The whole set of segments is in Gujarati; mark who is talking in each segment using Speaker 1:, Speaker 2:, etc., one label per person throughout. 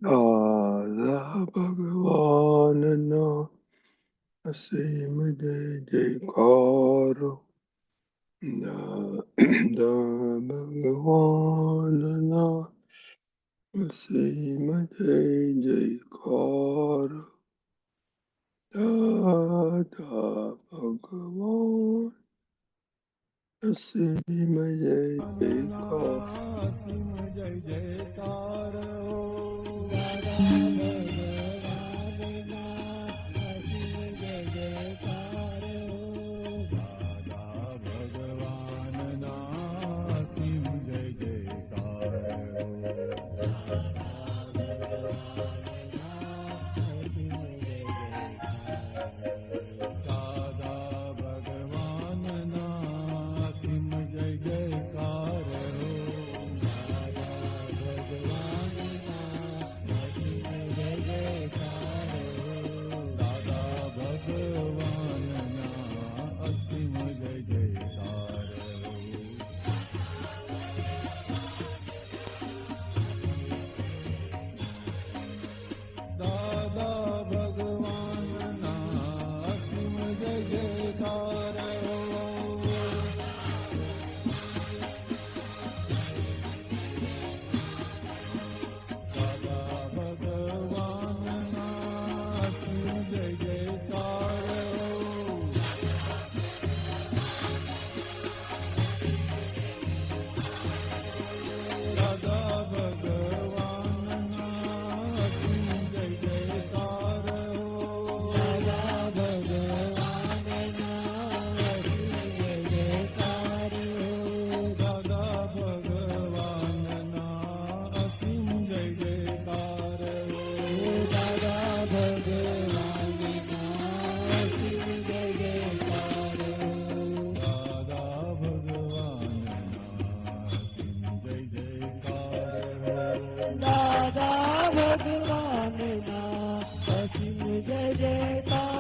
Speaker 1: દાદા ભગવાનના અસીમ જય જયકાર. દાદા ભગવાનના અસીમ જય જયકાર. દાદા ભગવાન અસીમ જય જયકાર.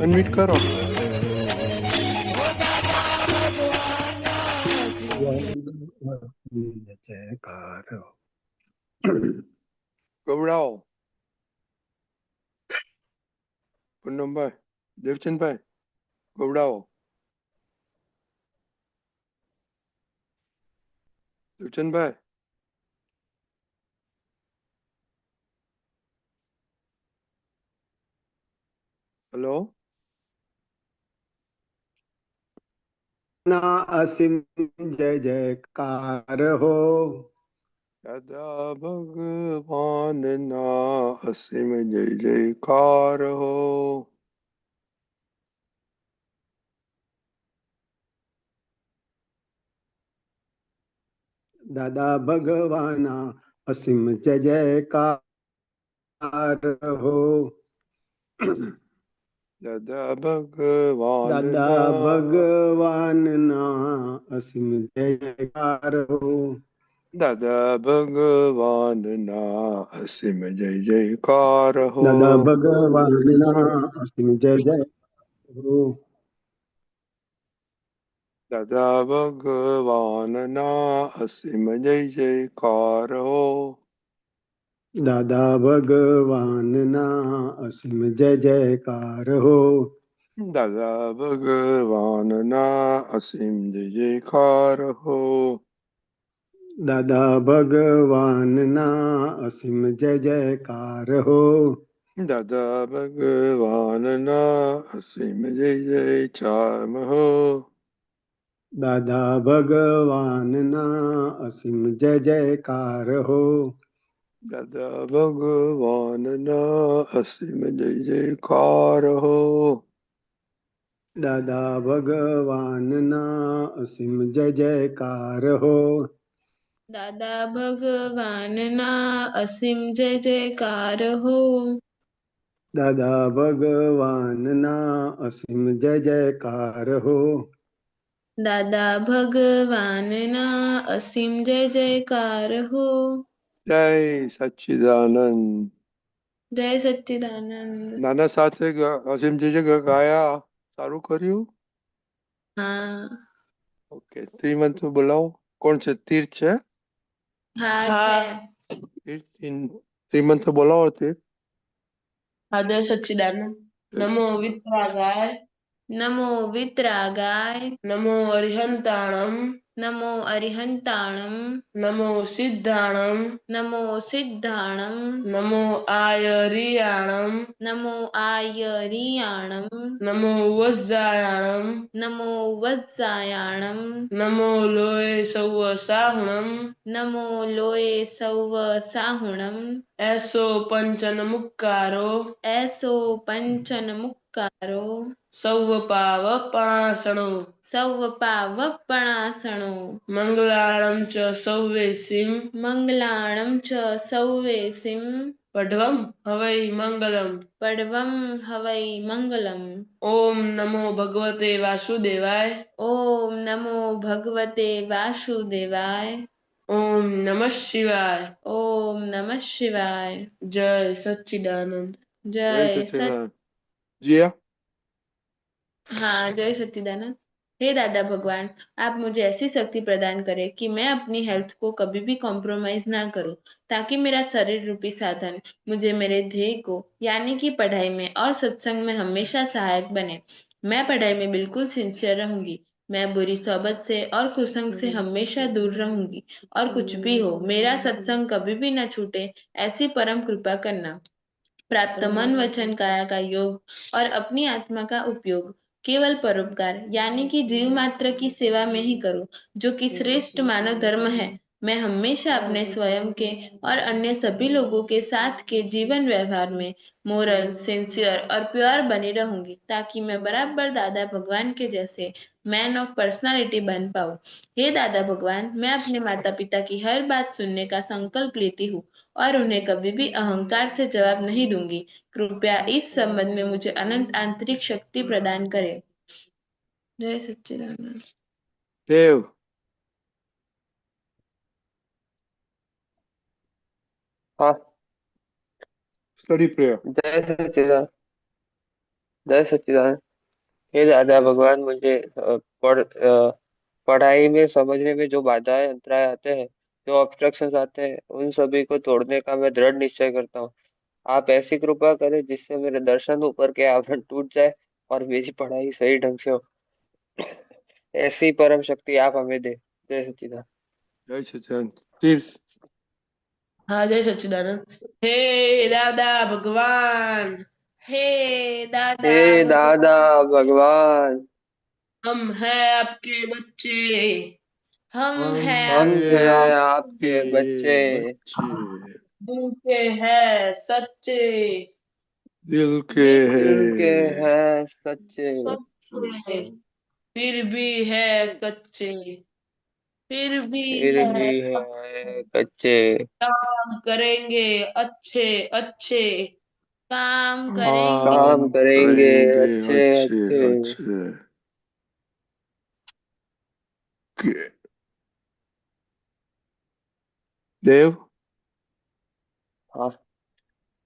Speaker 1: અનમ્યુટ કરો.
Speaker 2: जयकार हो।
Speaker 1: ગવડાવો પૂનમભાઈ, દેવચંદભાઈ, ગવડાવો. દેવચંદભાઈ, હેલો.
Speaker 2: ना असीम जय जयकार हो।
Speaker 1: દાદા ભગવાનના અસીમ જય જયકાર હો.
Speaker 2: दादा भगवाना असीम जय जयकार हो।
Speaker 1: દાદા
Speaker 2: दादा
Speaker 1: ભગવાનના
Speaker 2: भगवानना असीम जय जयकार हो।
Speaker 1: દાદા ભગવાનના અસીમ જય જયકાર હો.
Speaker 2: दादा भगवानना असीम जय जय हो।
Speaker 1: દાદા ભગવાનના અસીમ જય જયકાર હો.
Speaker 2: दादा भगवानना असीम जय जयकार हो।
Speaker 1: દાદા ભગવાનના અસીમ જય જયકાર હો.
Speaker 2: दादा भगवानना असीम जय जयकार हो।
Speaker 1: દાદા ભગવાનના અસીમ જય જયકાર હો.
Speaker 2: दादा भगवानना असीम जय जयकार हो।
Speaker 1: દાદા ભગવાનના અસીમ જય જયકાર હો.
Speaker 2: दादा भगवानना असीम जय जयकार हो।
Speaker 3: દાદા ભગવાનના અસીમ જય જયકાર હો.
Speaker 2: दादा भगवानना असीम जय जयकार हो।
Speaker 3: દાદા ભગવાનના અસીમ જય જયકાર હો.
Speaker 1: જય સચ્ચિદાનંદ.
Speaker 3: જય સચ્ચિદાનંદ.
Speaker 1: નાના સાથે અસીમ જય જય ગાયા, સારું કર્યું.
Speaker 3: હા
Speaker 1: ઓકે, શ્રીમંત બોલાવો. કોણ છે? તીર્થ છે?
Speaker 3: હા છે.
Speaker 1: શ્રીમંત બોલાવો. તીર્થ.
Speaker 3: હા, જય સચ્ચિદાનંદ.
Speaker 1: જય
Speaker 3: નમો
Speaker 1: સચ્ચિદાનંદ.
Speaker 3: વિતરાગાય. નમો વિતરાગાય. નમો અરિહંતાણમ. નમો અરિહંતાણમ. નમો સિદ્ધાણમ. નમો સિદ્ધાણમ. નમો આયરિયાણમ. નમો આયરિયાણમ. નમો વજ્જાયાણમ. નમો વજ્જાયાણમ. નમો લોય સૌ સાહુણમ. નમો લોય સૌ સાહુણમ. એસો પંચન મુક્કારો. એસો પંચન મુક્કારો. સૌ પાવપણાસણો. સૌ પાવપણાસણો. મંગલાણમ ચ સૌવેસીમ. મંગલાણમ ચ સૌવેસીમ. પઢવમ હવૈ મંગલમ. પઢવમ હવૈ મંગલમ. ઓમ નમો ભગવતે વાસુદેવાય. ઓમ નમો ભગવતે વાસુદેવાય. ઓમ નમઃ શિવાય. ઓમ નમઃ શિવાય. જય સચ્ચિદાનંદ.
Speaker 1: જય
Speaker 3: જય
Speaker 1: સચ્ચિદાનંદ. जिया.
Speaker 3: हाँ, जय सच्चिदानंद। हे दादा भगवान, आप मुझे ऐसी शक्ति प्रदान करें कि मैं अपनी हेल्थ को कभी भी कॉम्प्रोमाइज ना करूं, ताकि मेरा शरीर रूपी साधन मुझे मेरे ध्येय को यानी कि पढ़ाई में और सत्संग में हमेशा सहायक बने। मैं पढ़ाई में बिल्कुल सिंसियर रहूंगी। मैं बुरी सोबत से और कुसंग से हमेशा दूर रहूंगी। और कुछ भी हो, मेरा सत्संग कभी भी न छूटे, ऐसी परम कृपा करना। प्राप्त मन वचन काया का योग और अपनी आत्मा का उपयोग केवल परोपकार यानी कि जीव मात्र की सेवा में ही करो, जो कि श्रेष्ठ मानव धर्म है। मैं हमेशा अपने स्वयं के और अन्य सभी लोगों के साथ के जीवन व्यवहार में मोरल, सिंसियर और प्योर बनी रहूंगी, ताकि मैं बराबर दादा भगवान के जैसे मैन ऑफ पर्सनालिटी बन पाऊं। हे दादा भगवान, मैं अपने माता पिता की हर बात सुनने का संकल्प लेती हूँ और उन्हें कभी भी अहंकार से जवाब नहीं दूंगी। कृपया इस संबंध में मुझे अनंत आंतरिक शक्ति प्रदान करें। जय सच्चिदानंद।
Speaker 1: देव.
Speaker 4: हाँ।
Speaker 1: Study prayer.
Speaker 4: जय सच्चिदानंद। जय सच्चिदानंद। हे दादा भगवान, मुझे पढ़ाई में समझने में जो बाधाएं अंतराय आते हैं, जो ऑब्स्ट्रक्शंस आते हैं, उन सभी को तोड़ने का मैं दृढ़ निश्चय करता हूँ। आप ऐसी कृपा करें जिससे मेरे दर्शन ऊपर के आवरण टूट जाए और मेरी पढ़ाई सही ढंग से हो। ऐसी परम शक्ति आप हमें दे। जय सच्चिदानंद।
Speaker 1: जय सच्चिदानंद। तीर्थ।
Speaker 5: हाँ जय सच्चिदानंद। हे दादा भगवान,
Speaker 3: हे दादा
Speaker 4: हे
Speaker 3: भगवान,
Speaker 4: दादा भगवान,
Speaker 5: हम हैं आपके बच्चे।
Speaker 3: हम
Speaker 1: हम
Speaker 3: हैं
Speaker 4: हम
Speaker 1: हैं
Speaker 3: आपके
Speaker 4: हैं
Speaker 1: आपके
Speaker 4: आपके बच्चे,
Speaker 1: बच्चे,
Speaker 5: दिल के हैं सच्चे,
Speaker 1: दिल के
Speaker 3: दिल
Speaker 4: दिल के
Speaker 1: हैं
Speaker 4: हैं सच्चे,
Speaker 5: सच्चे, फिर भी है कच्चे,
Speaker 3: फिर भी
Speaker 4: फिर
Speaker 3: है
Speaker 4: भी है कच्चे।
Speaker 5: काम करेंगे अच्छे अच्छे।
Speaker 3: काम करेंगे।
Speaker 4: काम
Speaker 1: काम
Speaker 4: करेंगे
Speaker 1: करेंगे
Speaker 4: अच्छे
Speaker 1: अच्छे
Speaker 4: अच्छे।
Speaker 1: अच्छे। के- देव।
Speaker 4: हाँ,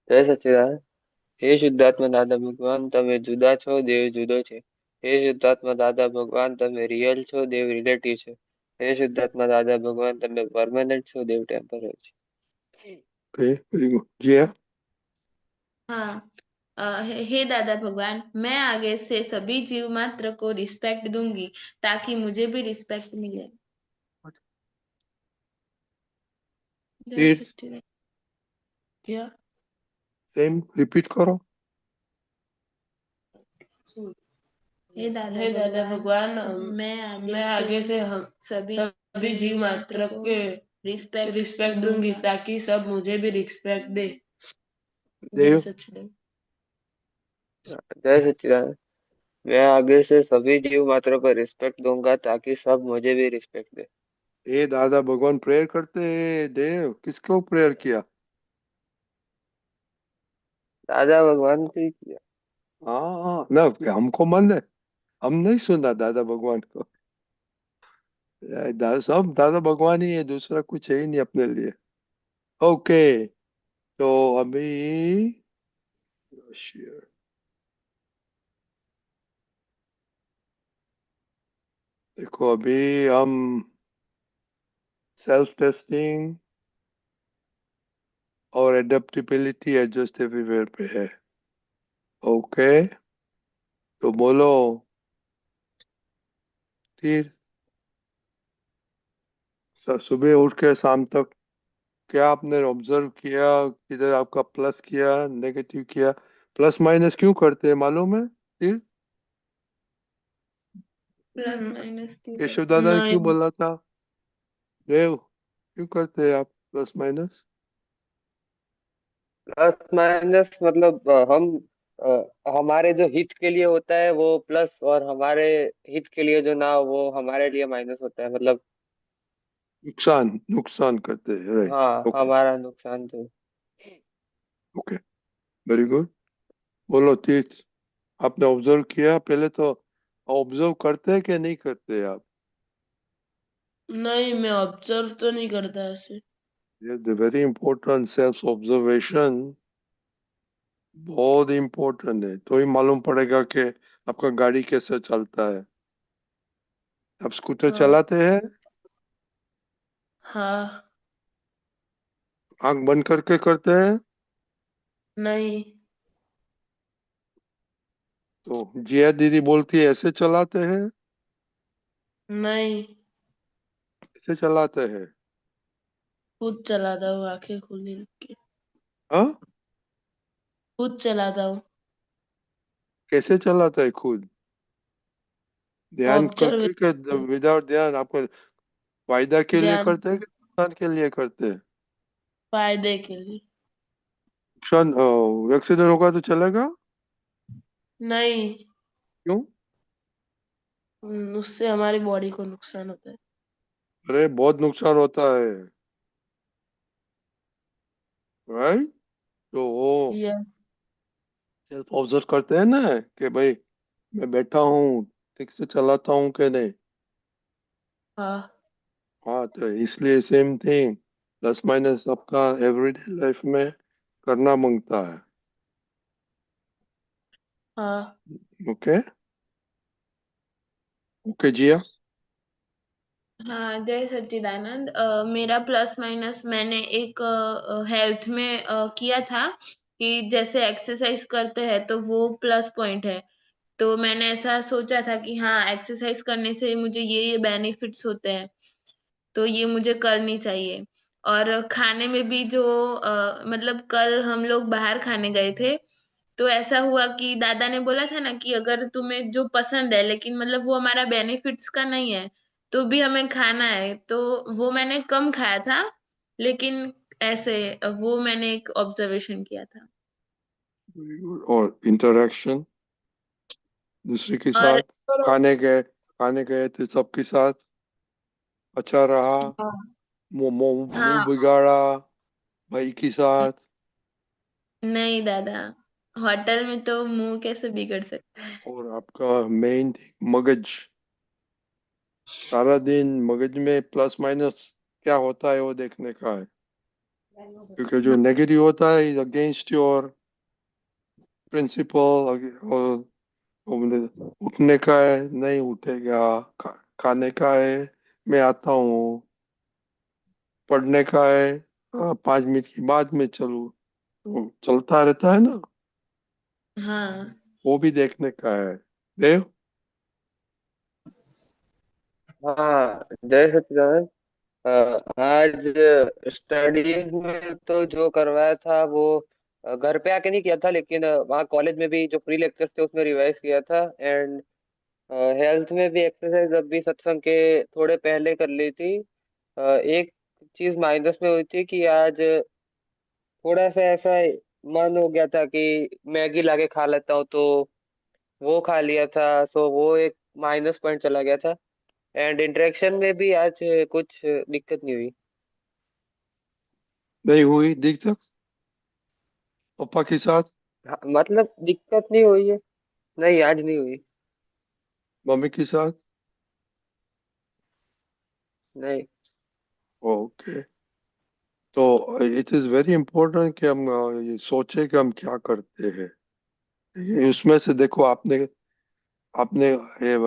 Speaker 4: જય સચ્ચિદાનંદ। હે શુદ્ધાત્મા દાદા ભગવાન, તમે જુદા છો, દેવ જુદો છે। હે શુદ્ધાત્મા દાદા ભગવાન, તમે રિયલ છો, દેવ રિલેટિવ છે। હે શુદ્ધાત્મા દાદા ભગવાન, તમે પરમાનન્ટ છો, દેવ ટેમ્પરરી છે।
Speaker 1: Okay, very good. जिया।
Speaker 3: हाँ। हे दादा भगवान, मैं आगे से सभी जीव मात्र को रिस्पेक्ट दूंगी ताकि मुझे भी रिस्पेक्ट मिले। जय
Speaker 1: तीर्थ।
Speaker 3: सच्चिदानंद।
Speaker 5: क्या?
Speaker 1: सेम रिपीट करो।
Speaker 3: हे दादा
Speaker 5: हे दादा भगवान,
Speaker 3: मैं
Speaker 5: मैं आगे से हम
Speaker 3: सभी
Speaker 5: सभी जीव मात्र के
Speaker 3: रिस्पेक्ट
Speaker 5: रिस्पेक्ट दूंगी ताकि सब मुझे भी रिस्पेक्ट दे। जय
Speaker 1: देव।
Speaker 5: सच्चिदानंद।
Speaker 4: जय सच्चिदानंद। मैं आगे से सभी जीव मात्रों को रिस्पेक्ट दूंगा ताकि सब मुझे भी रिस्पेक्ट दे।
Speaker 1: ये दादा भगवान प्रेयर करते हैं। देव किसको प्रेयर किया?
Speaker 4: दादा भगवान को ही किया।
Speaker 1: हाँ ना, हमको मन है, हम नहीं सुना दादा भगवान को। सब दादा भगवान ही है, दूसरा कुछ है ही नहीं अपने लिए। ओके, तो अभी शेयर देखो, अभी हम सेल्फ टेस्टिंग और एडेप्टेबिलिटी एडजस्ट एवरीवेयर पे है। ओके, तो बोलो फिर। सुबह उठ के शाम तक क्या आपने ऑब्जर्व किया? किधर आपका प्लस किया, नेगेटिव किया? प्लस माइनस क्यों करते हैं मालूम है फिर?
Speaker 3: प्लस माइनस की
Speaker 1: केशव दादा ने क्यों
Speaker 5: नहीं,
Speaker 1: बोला था? देव क्यों करते हैं आप प्लस माइनस?
Speaker 4: प्लस माइनस मतलब हमारे जो हित के लिए होता है वो प्लस, और हमारे हित के लिए जो ना हो, वो हमारे लिए माइनस होता है मतलब।
Speaker 1: नुकसान नुकसान करते हैं, राइट।
Speaker 4: हाँ,
Speaker 1: ओके।
Speaker 4: हमारा नुकसान जो।
Speaker 1: Okay, very good. बोलो तीर्थ, आपने ऑब्जर्व किया? पहले तो ऑब्जर्व करते हैं कि नहीं करते आप?
Speaker 5: नहीं मैं ऑब्जर्व तो नहीं करता ऐसे।
Speaker 1: ये वेरी इंपॉर्टेंट, सेल्फ ऑब्जर्वेशन बहुत इंपॉर्टेंट है, तो ही मालूम पड़ेगा कि आपका गाड़ी कैसे चलता है। आप स्कूटर
Speaker 5: हाँ
Speaker 1: चलाते हैं,
Speaker 5: हाँ।
Speaker 1: आंख बंद करके करते हैं?
Speaker 5: नहीं
Speaker 1: तो जिया दीदी बोलती है ऐसे चलाते हैं,
Speaker 5: नहीं,
Speaker 1: ऐसे चलाते हैं।
Speaker 5: खुद चलाता हूँ आंखें खुली रख के।
Speaker 1: हाँ,
Speaker 5: खुद चलाता हूँ।
Speaker 1: कैसे चलाते हैं खुद? ध्यान
Speaker 5: ऑब्जर्व,
Speaker 1: करके के विदाउट ध्यान? आपको फायदा के लिए
Speaker 5: ध्यान,
Speaker 1: करते हैं कि नुकसान के लिए करते हैं?
Speaker 5: फायदे के लिए।
Speaker 1: नुकसान, एक्सीडेंट होगा तो चलेगा?
Speaker 5: नहीं,
Speaker 1: क्यों?
Speaker 5: उससे हमारी बॉडी को नुकसान होता है।
Speaker 1: अरे बहुत नुकसान होता है, राइट। तो वो
Speaker 5: यस।
Speaker 1: सेल्फ ऑब्जर्व करते हैं ना कि भाई मैं बैठा हूँ, ठीक से चलाता हूँ कि नहीं।
Speaker 5: हाँ
Speaker 1: हाँ, तो इसलिए सेम थिंग, प्लस माइनस आपका एवरीडे लाइफ में करना मांगता है।
Speaker 5: हाँ।
Speaker 1: ओके। ओके जिया।
Speaker 3: हाँ, जय सच्चिदानंद। मेरा प्लस माइनस मैंने एक हेल्थ में किया था कि जैसे एक्सरसाइज करते हैं तो वो प्लस पॉइंट है। तो मैंने ऐसा सोचा था कि हाँ, एक्सरसाइज करने से मुझे ये बेनिफिट्स होते हैं, तो ये मुझे करनी चाहिए। और खाने में भी जो मतलब कल हम लोग बाहर खाने गए थे, तो ऐसा हुआ कि दादा ने बोला था ना कि अगर तुम्हें जो पसंद है लेकिन मतलब वो हमारा बेनिफिट्स का नहीं है, तो भी हमें खाना है, तो वो मैंने कम खाया था। लेकिन ऐसे वो मैंने एक ऑब्जर्वेशन किया था।
Speaker 1: और इंटरेक्शन दूसरे के
Speaker 3: और
Speaker 1: साथ खाने गए थे सबके साथ, अच्छा रहा? मुंह
Speaker 3: हाँ,
Speaker 1: बिगाड़ा भाई के साथ?
Speaker 3: नहीं दादा, होटल में तो मुंह कैसे बिगड़ सकता है।
Speaker 1: और आपका मेन मगज, सारा दिन मगज में प्लस माइनस क्या होता है वो देखने का है, क्योंकि जो
Speaker 3: हाँ,
Speaker 1: नेगेटिव होता है इज अगेंस्ट योर प्रिंसिपल। और उठने का है, नहीं उठेगा। खाने का है, मैं आता हूँ। पढ़ने का है, 5 मिनट की बाद में चलूँ, तो चलता रहता है ना,
Speaker 3: हाँ,
Speaker 1: वो भी देखने का है। देव।
Speaker 4: हाँ, जय सच्चिदानंद। आज स्टडीज में तो जो करवाया था वो घर पे आके नहीं किया था, लेकिन वहाँ कॉलेज में भी जो प्री लेक्चर थे उसमें रिवाइज किया था। एंड हेल्थ में भी एक्सरसाइज अभी सत्संग के थोड़े पहले कर ली थी। एक चीज माइनस में हुई थी कि आज थोड़ा सा ऐसा मन हो गया था कि मैगी लाके खा लेता हूँ, तो वो खा लिया था। सो वो एक माइनस पॉइंट चला गया था। एंड इंटरेक्शन में भी आज कुछ दिक्कत नहीं हुई।
Speaker 1: नहीं हुई दिक्कत पापा के साथ?
Speaker 4: हाँ, मतलब दिक्कत नहीं हुई है। नहीं, आज नहीं हुई।
Speaker 1: मम्मी के साथ?
Speaker 4: नहीं।
Speaker 1: ओके। तो इट इज वेरी इम्पोर्टेंट कि हम ये सोचे कि हम क्या करते हैं। ये उसमें से देखो, आपने आपने ये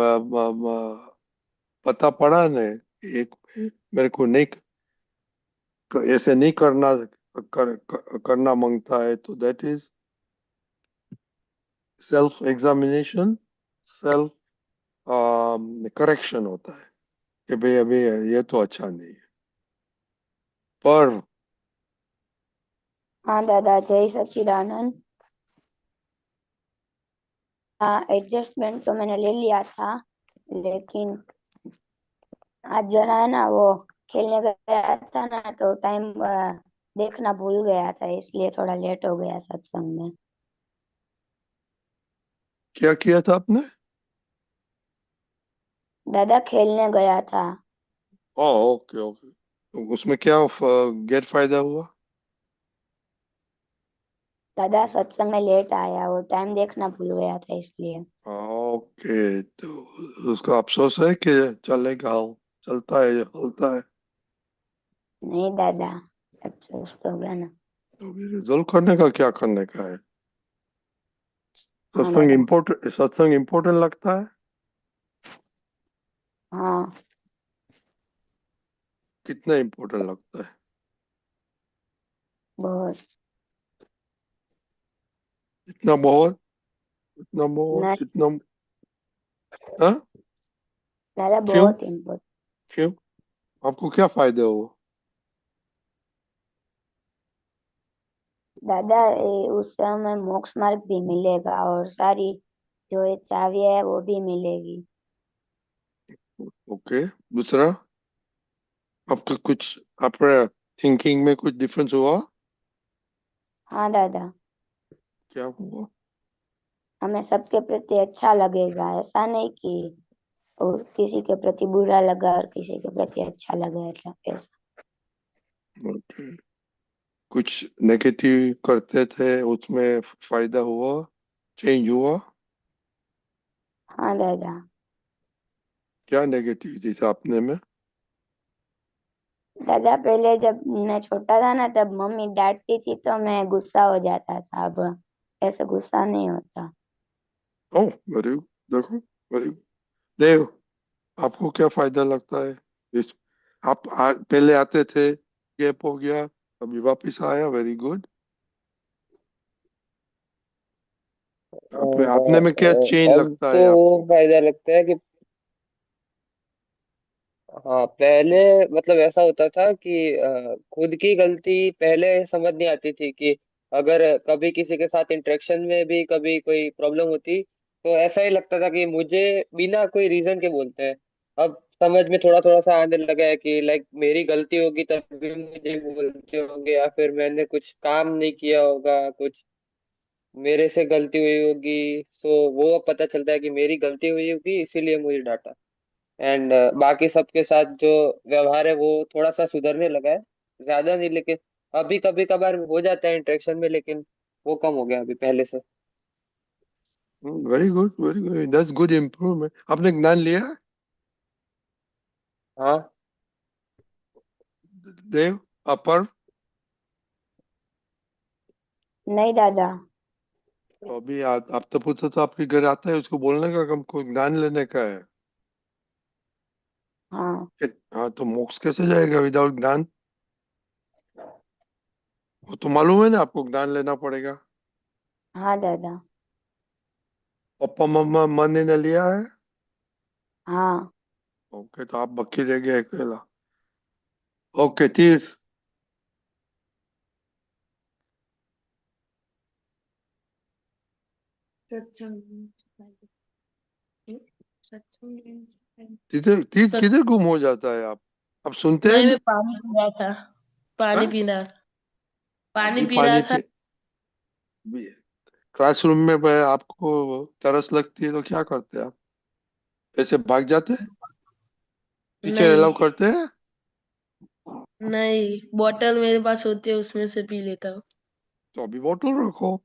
Speaker 1: पता पड़ा ना, एक मेरे को नहीं, ऐसे नहीं करना, करना मांगता है, तो that is self examination, self correction होता है कि भाई अभी ये तो अच्छा नहीं है। पर
Speaker 6: हाँ दादा, जय सच्चिदानंद। हाँ, एडजस्टमेंट तो मैंने ले लिया था, लेकिन आज जरा है ना वो खेलने गया था ना, तो टाइम देखना भूल गया था, इसलिए थोड़ा लेट हो गया सत्संग में।
Speaker 1: क्या किया था आपने?
Speaker 6: दादा खेलने गया था।
Speaker 1: Okay okay. तो उसमें क्या गैर फायदा हुआ?
Speaker 6: दादा सत्संग में लेट आया और टाइम देखना भूल गया था, इसलिए।
Speaker 1: ओके, तो उसका अफसोस है कि चलेगा, चलता है, चलता है।
Speaker 6: नहीं दादा, अफसोस तो होगा ना।
Speaker 1: तो भी रिजल्व करने का क्या करने का है?
Speaker 6: हाँ दादा।
Speaker 1: सत्संग इम्पोर्टेंट लगता है?
Speaker 6: हाँ,
Speaker 1: कितना इम्पोर्टेंट लगता है?
Speaker 6: बहुत।
Speaker 1: इतना बहुत? इतना बहुत?
Speaker 6: नहीं
Speaker 1: इतना? हाँ?
Speaker 6: दादा,
Speaker 1: क्यों?
Speaker 6: बहुत इम्पोर्टेंट।
Speaker 1: क्यों? आपको क्या फायदे हो?
Speaker 6: दादा, उस समय मोक्ष मार्ग भी मिलेगा और सारी जो ये चाबियां है वो भी मिलेगी।
Speaker 1: ओके। दूसरा, आपका कुछ, आपका थिंकिंग में कुछ डिफरेंस हुआ?
Speaker 6: हाँ दादा,
Speaker 1: क्या हुआ?
Speaker 6: हमें सबके प्रति अच्छा लगेगा, ऐसा नहीं कि और किसी के प्रति बुरा लगा और किसी के प्रति अच्छा लगा, ऐसा ऐसा।
Speaker 1: ओके। कुछ नेगेटिव करते थे, उसमें फायदा हुआ, चेंज हुआ?
Speaker 6: हाँ दादा।
Speaker 1: क्या नेगेटिविटी था अपने में?
Speaker 6: दादा, पहले जब मैं छोटा था ना, तब मम्मी डांटती थी तो मैं गुस्सा हो जाता था, अब ऐसे गुस्सा नहीं होता।
Speaker 1: ओह, वेरी गुड। देखो, वेरी गुड। देव, आपको क्या फायदा लगता है? इस आप पहले आते थे, गैप हो गया, अभी वापस आया, वेरी गुड। अपने में क्या चेंज
Speaker 4: अब
Speaker 1: लगता
Speaker 4: तो
Speaker 1: है
Speaker 4: वो
Speaker 1: आपको?
Speaker 4: फायदा लगता है कि हाँ, पहले मतलब ऐसा होता था कि खुद की गलती पहले समझ नहीं आती थी कि अगर कभी किसी के साथ इंटरेक्शन में भी कभी कोई प्रॉब्लम होती तो ऐसा ही लगता था कि मुझे बिना कोई रीजन के बोलते हैं। अब समझ में थोड़ा थोड़ा सा आने लगा है कि लाइक मेरी गलती होगी तभी मुझे बोलते होंगे, या फिर मैंने कुछ काम नहीं किया होगा, कुछ मेरे से गलती हुई होगी, तो वो अब पता चलता है कि मेरी गलती हुई होगी इसीलिए मुझे डांटा। एंड बाकी सबके साथ जो व्यवहार है वो थोड़ा सा सुधरने लगा है, ज्यादा नहीं लेकिन अभी कभी कभार हो जाता है इंटरेक्शन में, लेकिन वो कम हो गया अभी पहले से।
Speaker 1: Very good, very good, that's good improvement. आपने ज्ञान लिया है,
Speaker 4: हाँ।
Speaker 1: देव, अपर?
Speaker 6: नहीं दादा।
Speaker 1: तो अभी आप तो पूछा था आपके घर आता है, उसको बोलने का, हमको ज्ञान लेने का है।
Speaker 6: हाँ।
Speaker 1: हाँ, तो मोक्ष कैसे जाएगा विदाउट ज्ञान? वो तो मालूम है ना, आपको ज्ञान लेना पड़ेगा।
Speaker 6: हाँ दादा।
Speaker 1: पप्पा मम्मा मन ने लिया है?
Speaker 6: हाँ।
Speaker 1: ओके, तो आप बाकी रह गए अकेला। ओके, तीर्थ।
Speaker 5: सत्संग सत्संग
Speaker 1: तीर्थ, तीर्थ
Speaker 5: सत-
Speaker 1: किधर गुम हो जाता है आप सुनते हैं
Speaker 5: नहीं, मैं
Speaker 1: नहीं?
Speaker 5: पानी पी रहा था। पानी
Speaker 1: हाँ,
Speaker 5: पीना पानी
Speaker 1: अभी
Speaker 5: पी रहा
Speaker 1: पानी
Speaker 5: था।
Speaker 1: पे क्लासरूम में आपको तरस लगती है तो क्या करते हैं आप? ऐसे भाग जाते हैं? टीचर
Speaker 5: नहीं,
Speaker 1: अलाउ करते हैं?
Speaker 5: नहीं, बॉटल मेरे पास होती है, उसमें से पी लेता हूँ।
Speaker 1: तो अभी बोतल रखो।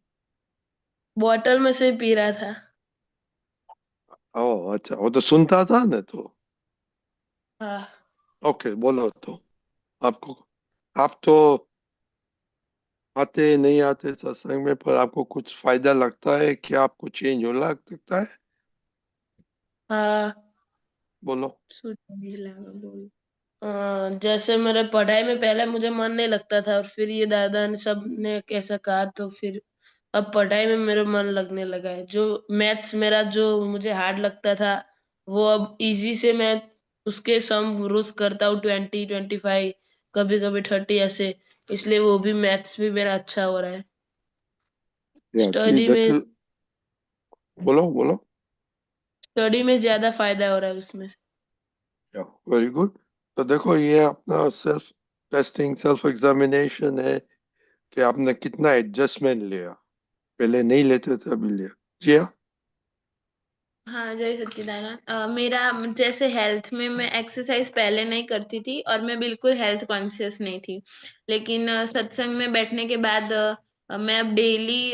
Speaker 5: बॉटल में से पी रहा था।
Speaker 1: ओह अच्छा, वो तो सुनता था ना तो।
Speaker 5: हाँ।
Speaker 1: ओके, बोलो तो। आपको, आप तो आते नहीं आते सत्संग में, पर आपको कुछ फायदा लगता है क्या? आपको चेंज हो लग सकता है?
Speaker 5: हाँ।
Speaker 1: बोलो।
Speaker 5: सूरज लगा बोल। जैसे मेरे पढ़ाई में पहले मुझे मन नहीं लगता था, और फिर ये दादा ने सब ने कैसा कहा, तो फिर अब पढ़ाई में मेरा मन लगने लगा है। जो मैथ्स मेरा जो मुझे हार्ड लगता था, वो अब इजी से मैं उसके सम रोज करता हूँ, 20, 25, कभी कभी 30 ऐसे। इसलिए वो भी मैथ्स भी मेरा अच्छा हो रहा है।
Speaker 1: या सी
Speaker 5: स्टडी
Speaker 1: दैट,
Speaker 5: में
Speaker 1: बोलो बोलो।
Speaker 5: स्टडी में ज्यादा फायदा हो रहा है उसमें से।
Speaker 1: या, वेरी गुड। तो देखो, ये अपना सेल्फ टेस्टिंग, सेल्फ एग्जामिनेशन है कि आपने कितना एडजस्टमेंट लिया। पहले नहीं लेते थे, अभी लिया। जी हाँ।
Speaker 3: हाँ, जय सच्चिदानंद। मेरा जैसे हेल्थ में मैं एक्सरसाइज पहले नहीं करती थी और मैं बिल्कुल हेल्थ कॉन्शियस नहीं थी। लेकिन सत्संग में बैठने के बाद मैं अब डेली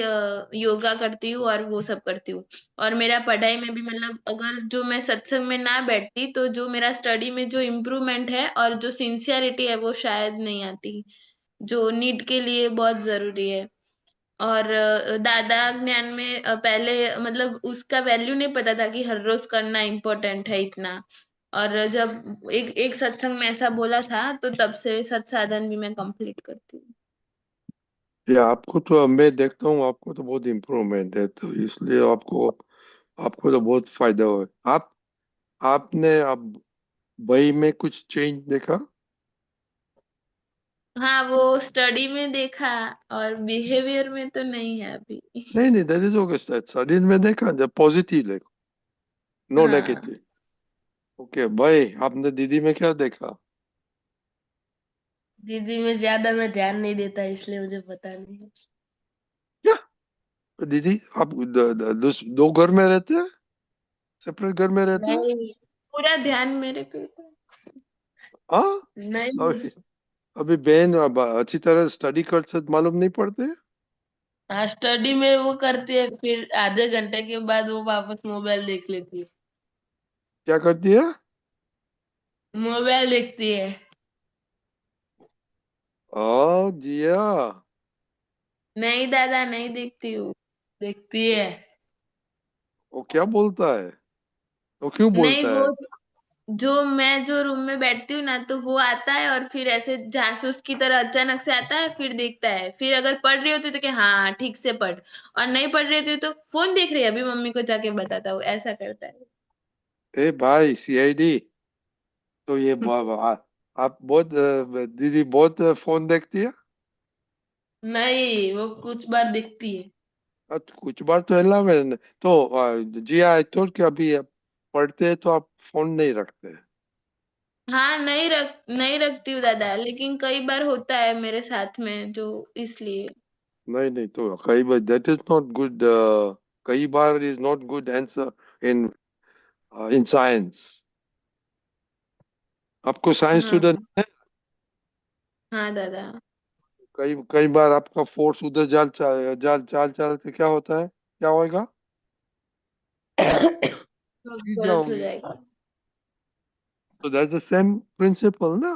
Speaker 3: योगा करती हूँ और वो सब करती हूँ। और मेरा पढ़ाई में भी, मतलब अगर जो मैं सत्संग में ना बैठती तो जो मेरा स्टडी में जो इम्प्रूवमेंट है और जो सिंसियरिटी है वो शायद नहीं आती, जो नीट के लिए बहुत जरूरी है। और दादा ज्ञान में पहले मतलब उसका वैल्यू नहीं पता था कि हर रोज करना इम्पोर्टेंट है इतना। और जब एक एक सत्संग में ऐसा बोला था तो तब से सत साधन भी मैं कंप्लीट करती हूँ।
Speaker 1: ये आपको तो मैं देखता हूँ, आपको तो बहुत इम्प्रूवमेंट है, तो इसलिए आपको आपको तो बहुत फायदा हुआ है। आपने अब बही में कुछ चेंज देखा?
Speaker 3: हाँ, वो स्टडी में देखा और बिहेवियर में तो नहीं है अभी।
Speaker 1: नहीं नहीं, दैट इज ओके, शरीर में देखा जब पॉजिटिव देखो, नो
Speaker 3: हाँ,
Speaker 1: नेगेटिव। ओके भाई, आपने दीदी में क्या देखा?
Speaker 5: दीदी में ज्यादा मैं ध्यान नहीं देता, इसलिए मुझे पता नहीं है।
Speaker 1: क्या? दीदी, आप दो घर में रहते हैं? सेपरेट घर में रहते हैं?
Speaker 5: नहीं,
Speaker 3: पूरा ध्यान मेरे पे था।
Speaker 1: हाँ।
Speaker 5: नहीं।
Speaker 1: अभी अभी बहन अब अच्छी तरह स्टडी कर से मालूम नहीं पड़ते?
Speaker 5: हाँ, स्टडी में वो करती है, फिर आधे घंटे के बाद वो वापस मोबाइल देख लेती है।
Speaker 1: क्या करती है?
Speaker 5: मोबाइल देखती है।
Speaker 1: ओ जिया।
Speaker 3: नहीं दादा, नहीं देखती हूँ।
Speaker 5: देखती है।
Speaker 1: वो क्या बोलता है? वो क्यों
Speaker 3: नहीं,
Speaker 1: बोलता
Speaker 3: वो
Speaker 1: है?
Speaker 3: जो रूम में बैठती हूँ ना, तो वो आता है और फिर ऐसे जासूस की तरह अचानक से आता है, फिर देखता है, फिर अगर पढ़ रही होती तो कि हाँ ठीक से पढ़, और नहीं पढ़ रही होती तो फोन देख रही है, अभी मम्मी को जाके बताता हूँ, ऐसा करता है।
Speaker 1: ए भाई सीआईडी, तो ये आप बहुत दीदी बहुत फोन देखती है।
Speaker 5: नहीं, वो कुछ बार दिखती है।
Speaker 1: तो कुछ बार तो अलाउ है। तो जी आई थॉट कि अभी आप पढ़ते हैं तो आप फोन नहीं रखते।
Speaker 3: हाँ, नहीं रखती हूँ दादा, लेकिन कई बार होता है मेरे साथ में, जो इसलिए।
Speaker 1: नहीं नहीं, तो कई बार दैट इज नॉट गुड। कई bar is not good answer in in science. आपको साइंस स्टूडेंट
Speaker 3: हाँ।
Speaker 1: है।
Speaker 3: हाँ दादा।
Speaker 1: कई कई बार आपका फोर्स उधर जाल तो क्या होता है, क्या होएगा?
Speaker 3: सब
Speaker 1: गिर
Speaker 3: गलत हो
Speaker 1: जाओगे।
Speaker 3: जाएगा।
Speaker 1: तो दैट्स द सेम प्रिंसिपल ना।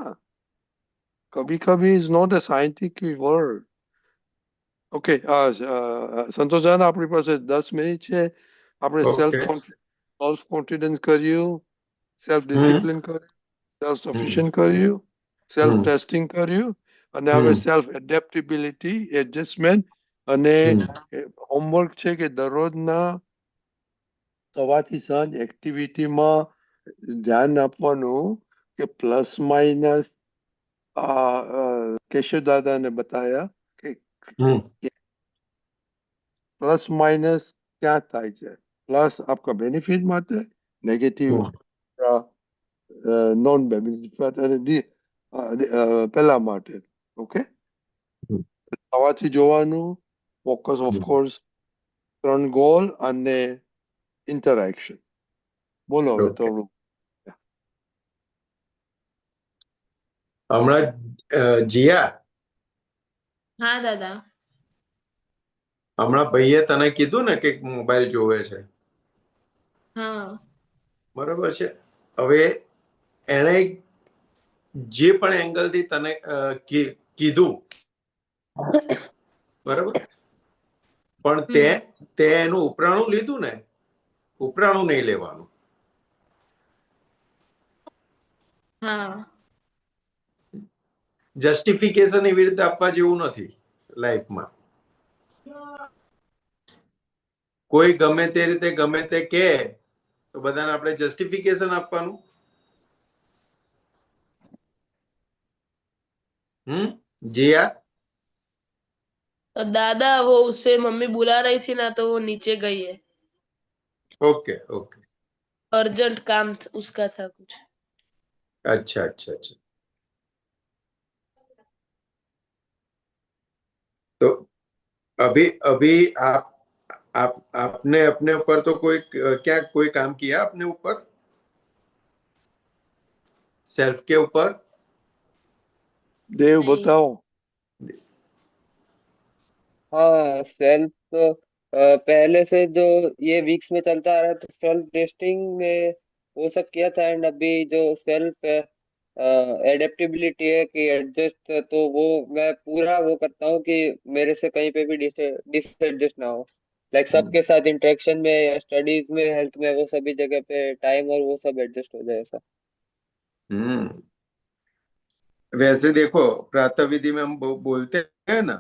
Speaker 1: कभी कभी is not a scientific word. Okay, સંતોષાન, આપણી પાસે 10 મિનિટ છે. આપણે
Speaker 2: ઓકે.
Speaker 1: સેલ્ફ કોન્ફિડન્સ કર્યું, સેલ્ફ
Speaker 2: હમ
Speaker 1: ડિસિપ્લિન કર્યું, સેલ્ફ
Speaker 2: હમ
Speaker 1: સફિશિયન્ટ કર્યું, સેલ્ફ
Speaker 2: હમ
Speaker 1: ટેસ્ટિંગ કર્યું, અને હવે
Speaker 2: હમ
Speaker 1: સેલ્ફ એડેપ્ટેબિલિટી એડજસ્ટમેન્ટ. અને
Speaker 2: હમ
Speaker 1: હોમવર્ક છે કે દરરોજના સવારથી સાંજ એક્ટિવિટીમાં ધ્યાન આપવાનું કે પ્લસ માઇનસ. કેશવ દાદાને બતાયા કે
Speaker 2: હમ
Speaker 1: પ્લસ માઇનસ ક્યાં થાય છે. પ્લસ આપકા બેનિફિટ માટે, નેગેટિવ
Speaker 2: હમ
Speaker 1: નોન બેનિફિટ માટે, અને પેલા માટે. ઓકે, સવારથી જોવાનું, ફોકસ ઓફકોર્સ 3 ગોલ અને ઇન્ટરેક્શન. બોલો હવે
Speaker 2: ઓકે.
Speaker 1: થોડું.
Speaker 2: હમણાં જીયા,
Speaker 3: हाँ दादा।
Speaker 2: હમણાં ભાઈએ તને કીધું ને કે મોબાઈલ જોવે છે,
Speaker 3: हाँ।
Speaker 2: બરાબર છે. હવે એણે જે પણ એંગલથી તને કીધું, બરાબર, પણ તે
Speaker 3: हम्म।
Speaker 2: તે એનું ઉપરાણું લીધું ને, ઉપરાણું નહીં લેવાનું.
Speaker 3: हाँ।
Speaker 2: જસ્ટિફિકેશન એવી રીતે આપવા જેવું નથી લાઈફમાં. કોઈ ગમે તે રીતે ગમે તે કે તો બધાને આપણે જસ્ટિફિકેશન આપવાનું. જીયા.
Speaker 5: तो दादा, वो उसे मम्मी बुला रही थी ना, तो वो नीचे गई है।
Speaker 2: Okay okay.
Speaker 5: अर्जेंट काम उसका था कुछ।
Speaker 2: अच्छा अच्छा अच्छा. तो अभी अभी आप आपने अपने ऊपर तो कोई क्या कोई काम किया अपने ऊपर, सेल्फ के ऊपर?
Speaker 1: દેવ
Speaker 5: नहीं।
Speaker 1: બતાવો.
Speaker 4: हाँ, सेल्फ तो पहले से जो ये वीक्स में चलता आ रहा है, तो सेल्फ टेस्टिंग में वो सब किया था। एंड अभी जो सेल्फ एडेप्टेबिलिटी है कि एडजस्ट, तो वो मैं पूरा वो करता हूँ कि मेरे से कहीं पे भी डिसएडजस्ट ना हो। लाइक सबके साथ इंटरेक्शन में या स्टडीज में, हेल्थ में, वो सभी जगह पे टाइम और वो सब एडजस्ट हो जाए ऐसा।
Speaker 2: हम्म. वैसे देखो, प्रातः विधि में हम बोलते हैं ना,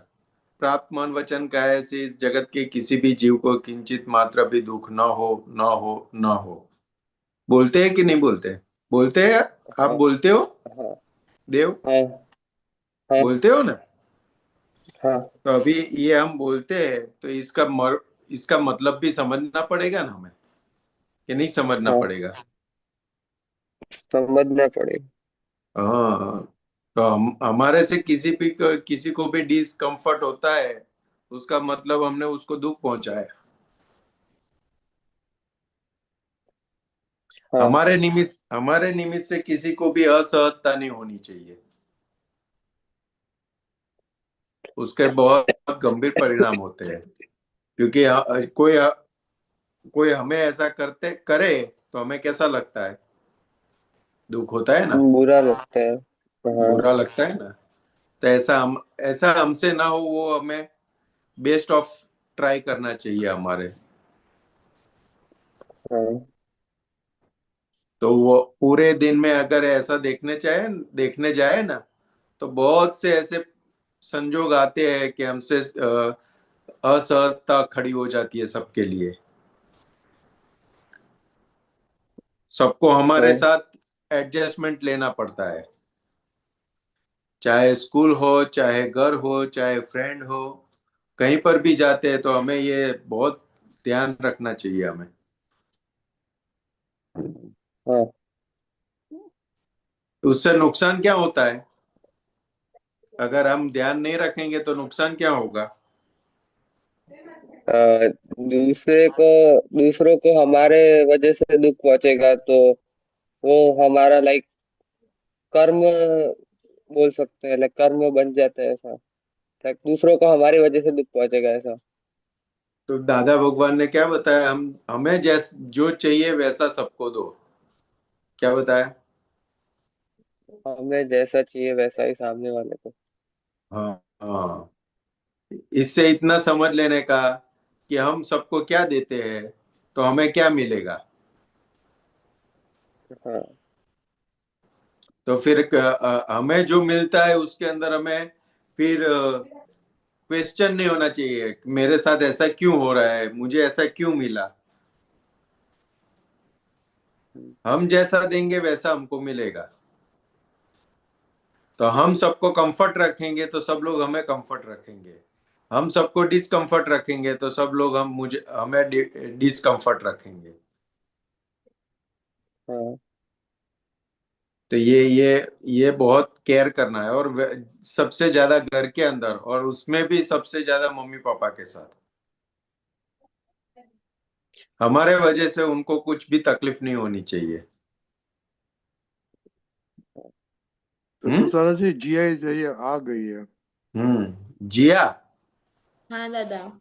Speaker 2: प्राप्त मन वचन काया से इस जगत के किसी भी जीव को किंचित मात्रा भी दुख ना हो, ना हो, ना हो. बोलते हैं कि नहीं बोलते? बोलते हैं. आप
Speaker 4: हाँ
Speaker 2: बोलते हो
Speaker 4: हाँ
Speaker 2: देव?
Speaker 4: हाँ हाँ
Speaker 2: बोलते हो ना?
Speaker 4: हाँ
Speaker 2: तो अभी ये हम बोलते हैं तो इसका मतलब भी समझना पड़ेगा ना हमें, कि नहीं समझना
Speaker 4: हाँ,
Speaker 2: पड़ेगा?
Speaker 4: समझना पड़ेगा।
Speaker 2: हाँ. तो हमारे से किसी को भी डिस्कम्फर्ट होता है, उसका मतलब हमने उसको दुख पहुंचाया.
Speaker 4: हाँ
Speaker 2: हमारे निमित्त से किसी को भी असहजता नहीं होनी चाहिए. उसके बहुत गंभीर परिणाम होते हैं. क्योंकि कोई हमें ऐसा करते करे तो हमें कैसा लगता है? दुख होता है ना,
Speaker 4: बुरा लगता है। हाँ
Speaker 2: बुरा लगता है ना. तो ऐसा हमसे ना हो, वो हमें बेस्ट ऑफ ट्राई करना चाहिए हमारे.
Speaker 4: हाँ।
Speaker 2: तो वो पूरे दिन में अगर ऐसा देखने जाए ना, तो बहुत से ऐसे संजोग आते हैं कि हमसे असहजता खड़ी हो जाती है सबके लिए। सबको हमारे
Speaker 4: हाँ
Speaker 2: साथ एडजस्टमेंट लेना पड़ता है, चाहे स्कूल हो, चाहे घर हो, चाहे फ्रेंड हो। कहीं पर भी जाते हैं तो हमें ये बहुत ध्यान रखना चाहिए हमें।
Speaker 4: हाँ।
Speaker 2: उससे नुकसान क्या होता है? अगर हम ध्यान नहीं रखेंगे तो नुकसान क्या होगा?
Speaker 4: दूसरे को दूसरों को हमारे वजह से दुख पहुंचेगा तो वो हमारा लाइक कर्म बोल सकते हैं, लाइक कर्म बन जाता है ऐसा। लाइक दूसरों को हमारी वजह से दुख पहुंचेगा ऐसा।
Speaker 2: तो दादा भगवान ने क्या बताया? हम हमें जो चाहिए वैसा सबको दो। क्या बताया?
Speaker 4: हमें जैसा चाहिए वैसा ही सामने वाले को।
Speaker 2: हाँ हाँ। इससे इतना समझ लेने का कि हम सबको क्या देते हैं तो हमें क्या मिलेगा।
Speaker 4: हाँ।
Speaker 2: तो फिर हमें जो मिलता है उसके अंदर हमें फिर क्वेश्चन नहीं होना चाहिए कि मेरे साथ ऐसा क्यों हो रहा है, मुझे ऐसा क्यों मिला। हम जैसा देंगे वैसा हमको मिलेगा। तो हम सबको कंफर्ट रखेंगे तो सब लोग हमें कंफर्ट रखेंगे। हम सबको डिस्कंफर्ट रखेंगे तो सब लोग हमें डिस्कंफर्ट रखेंगे।
Speaker 4: हाँ।
Speaker 2: तो ये बहुत केयर करना है, और सबसे ज्यादा घर के अंदर, और उसमें भी सबसे ज्यादा मम्मी पापा के साथ। हमारे वजह से उनको कुछ भी तकलीफ नहीं होनी चाहिए।
Speaker 1: तो
Speaker 2: हम्म।
Speaker 1: सारा जी जिया ये आ गई है।
Speaker 2: जिया,
Speaker 3: हाँ दादा।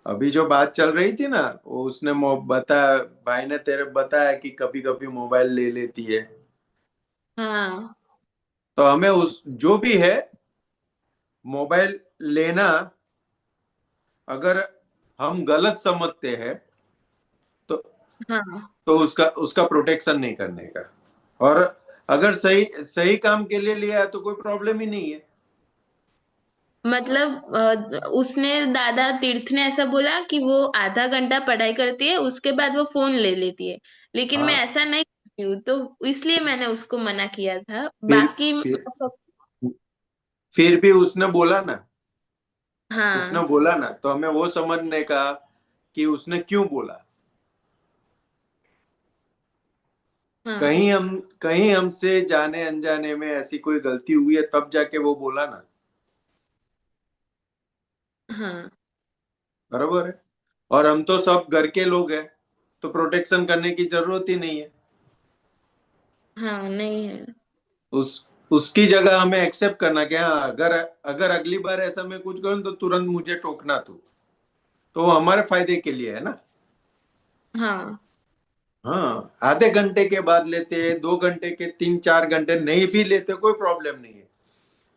Speaker 2: अभी जो बात चल रही थी ना, वो उसने बताया, भाई ने तेरे बताया कि कभी कभी मोबाइल ले लेती है।
Speaker 3: हाँ
Speaker 2: तो हमें उस जो भी है, मोबाइल लेना अगर हम गलत समझते हैं तो
Speaker 3: हाँ।
Speaker 2: उसका उसका प्रोटेक्शन नहीं करने का। और अगर सही सही काम के लिए लिया है तो कोई प्रॉब्लम ही नहीं है।
Speaker 3: मतलब उसने दादा तीर्थ ने ऐसा बोला कि वो आधा घंटा पढ़ाई करती है उसके बाद वो फोन ले लेती है, लेकिन मैं
Speaker 2: हाँ।
Speaker 3: ऐसा नहीं करती हूँ, तो इसलिए मैंने उसको मना किया था।
Speaker 2: फिर
Speaker 3: बाकी
Speaker 2: फिर फिर भी उसने
Speaker 3: हाँ
Speaker 2: बोला ना, तो हमें वो समझने का कि उसने क्यों बोला।
Speaker 3: हाँ
Speaker 2: कहीं हम कहीं हमसे जाने अनजाने में ऐसी कोई गलती हुई है तब जाके वो बोला ना।
Speaker 3: हाँ
Speaker 2: बराबर है। और हम तो सब घर के लोग हैं, तो प्रोटेक्शन करने की जरूरत ही नहीं है।
Speaker 3: हाँ नहीं है।
Speaker 2: उस उसकी जगह हमें एक्सेप्ट करना कि हाँ, अगर अगर अगली बार ऐसा मैं कुछ करूँ तो तुरंत मुझे टोकना तू। तो वो हमारे फायदे के लिए है ना।
Speaker 3: हाँ
Speaker 2: हाँ, आधे घंटे के बाद लेते, 2 घंटे के, 3 4 घंटे नहीं भी लेते, कोई प्रॉब्लम नहीं है।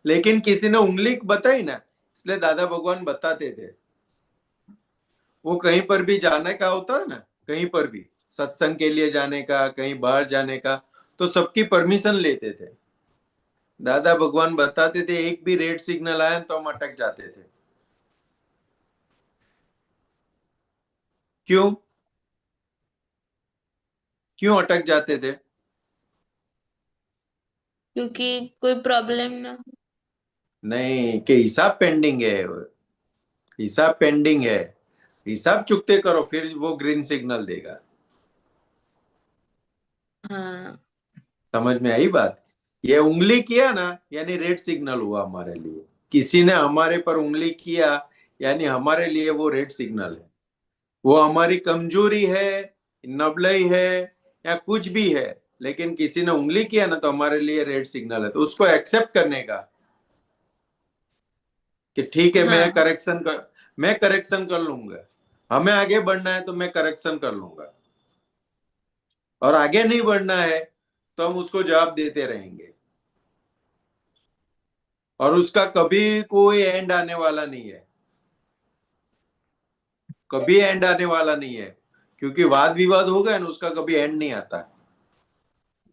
Speaker 2: लेकिन किसी ने उंगली बताई ना, इसलिए दादा भगवान बताते थे। वो कहीं पर भी जाने का होता है ना, कहीं पर भी सत्संग के लिए जाने का, कहीं बाहर जाने का, तो सबकी परमिशन लेते थे। दादा भगवान बताते थे एक भी रेड सिग्नल आया तो हम अटक जाते थे। क्यों? क्यों अटक जाते थे?
Speaker 3: क्योंकि कोई प्रॉब्लम ना हो।
Speaker 2: नहीं, कि हिसाब पेंडिंग है। हिसाब पेंडिंग है, हिसाब चुकते करो फिर वो ग्रीन सिग्नल देगा।
Speaker 3: हाँ
Speaker 2: समझ में आई बात? ये उंगली किया ना, यानी रेड सिग्नल हुआ हमारे लिए। किसी ने हमारे पर उंगली किया, यानी हमारे लिए वो रेड सिग्नल है। वो हमारी कमजोरी है, नबलई है, या कुछ भी है, लेकिन किसी ने उंगली किया ना तो हमारे लिए रेड सिग्नल है। तो उसको एक्सेप्ट करने का कि ठीक है,
Speaker 3: हाँ
Speaker 2: मैं करेक्शन कर लूंगा। हमें आगे बढ़ना है तो मैं करेक्शन कर लूंगा, और आगे नहीं बढ़ना है तो हम उसको जवाब देते रहेंगे। और उसका कभी कोई एंड आने वाला नहीं है, कभी एंड आने वाला नहीं है। क्योंकि वाद विवाद हो गया ना, उसका कभी एंड नहीं आता।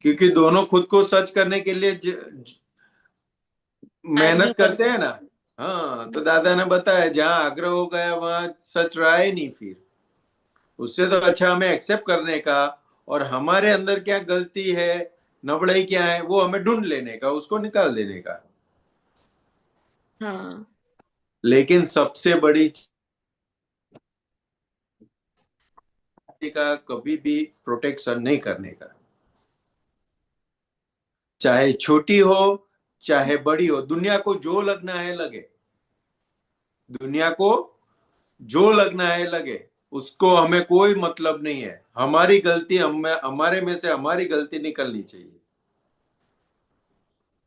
Speaker 2: क्योंकि दोनों खुद को सच करने के लिए
Speaker 3: आर्ग्यू
Speaker 2: मेहनत करते
Speaker 3: करते
Speaker 2: हैं ना। हाँ, तो दादा ने बताया जहां आग्रह हो गया वहां सच रहा ही नहीं फिर। उससे तो अच्छा हमें एक्सेप्ट करने का, और हमारे अंदर क्या गलती है, नबड़ाई क्या है, वो हमें ढूंढ लेने का, उसको निकाल देने का।
Speaker 3: हाँ
Speaker 2: लेकिन सबसे बड़ी चीज का कभी भी प्रोटेक्शन नहीं करने का। चाहे छोटी हो चाहे बड़ी हो, दुनिया को जो लगना है लगे, दुनिया को जो लगना है लगे, उसको हमें कोई मतलब नहीं है। हमारी गलती, हमारे में से हमारी गलती निकलनी चाहिए।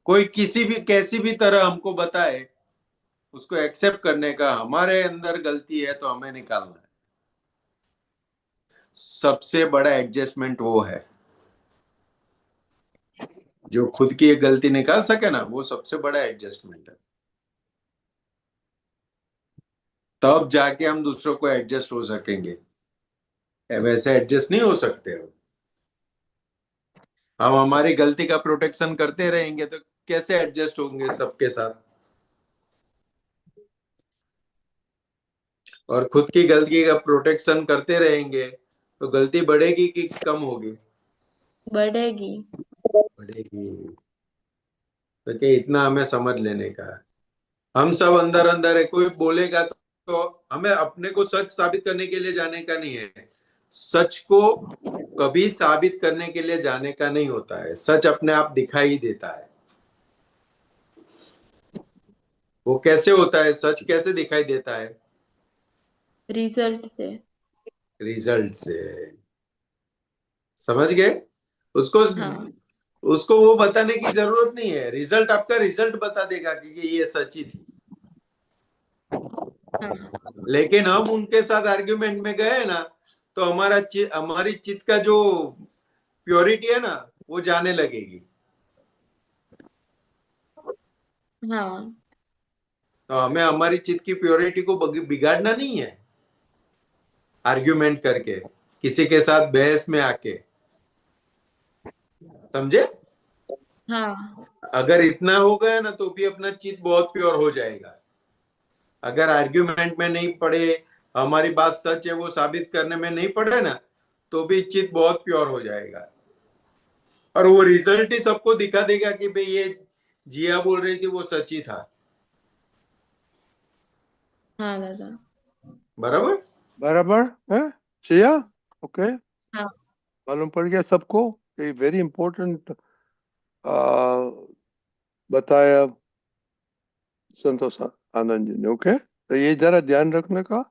Speaker 2: कोई किसी भी कैसी भी तरह हमको बताए, उसको एक्सेप्ट करने का, हमारे अंदर गलती है तो हमें निकालना है। सबसे बड़ा एडजस्टमेंट वो है, जो खुद की एक गलती निकाल सके ना, वो सबसे बड़ा एडजस्टमेंट है। तब जाके हम दूसरों को एडजस्ट हो सकेंगे, वैसे एडजस्ट नहीं हो सकते हम हमारी गलती का प्रोटेक्शन करते रहेंगे तो कैसे एडजस्ट होंगे सबके साथ। और खुद की गलती का प्रोटेक्शन करते रहेंगे तो गलती बढ़ेगी कि कम होगी?
Speaker 3: बढ़ेगी।
Speaker 2: बढ़ेगी। तो क्या, इतना हमें समझ लेने का है। हम सब अंदर अंदर है, कोई बोलेगा तो हमें अपने को सच साबित करने के लिए जाने का नहीं है। सच को कभी साबित करने के लिए जाने का नहीं होता है, सच अपने आप दिखाई देता है। वो कैसे होता है, सच कैसे दिखाई देता है?
Speaker 3: रिजल्ट से।
Speaker 2: रिजल्ट से। समझ गए? उसको
Speaker 3: हाँ
Speaker 2: उसको वो बताने की जरूरत नहीं है, रिजल्ट आपका रिजल्ट बता देगा कि ये सच्ची थी।
Speaker 3: हाँ
Speaker 2: लेकिन हम उनके साथ आर्ग्यूमेंट में गए ना, तो हमारी चित्त का जो प्योरिटी है ना, वो जाने लगेगी।
Speaker 3: हाँ
Speaker 2: तो हमें हमारी चित्त की प्योरिटी को बिगाड़ना नहीं है आर्ग्यूमेंट करके, किसी के साथ बहस में आके। समझे?
Speaker 3: हाँ
Speaker 2: अगर इतना हो गया ना तो भी अपना चित्त बहुत प्योर हो जाएगा। अगर आर्ग्यूमेंट में नहीं पड़े, हमारी बात सच है वो साबित करने में नहीं पड़े ना, तो भी चित्त बहुत प्योर हो जाएगा। और वो रिजल्ट ही सबको दिखा देगा कि भाई ये जिया बोल रही थी वो सच्ची था।
Speaker 3: हाँ दादा।
Speaker 2: बराबर।
Speaker 1: बराबर है। सिया, ओके।
Speaker 3: हाँ
Speaker 1: मालूम पड़ गया सबको कि वेरी इंपॉर्टेंट बताया संतोष आनंद जी ने। ओके, तो ये जरा ध्यान रखने का।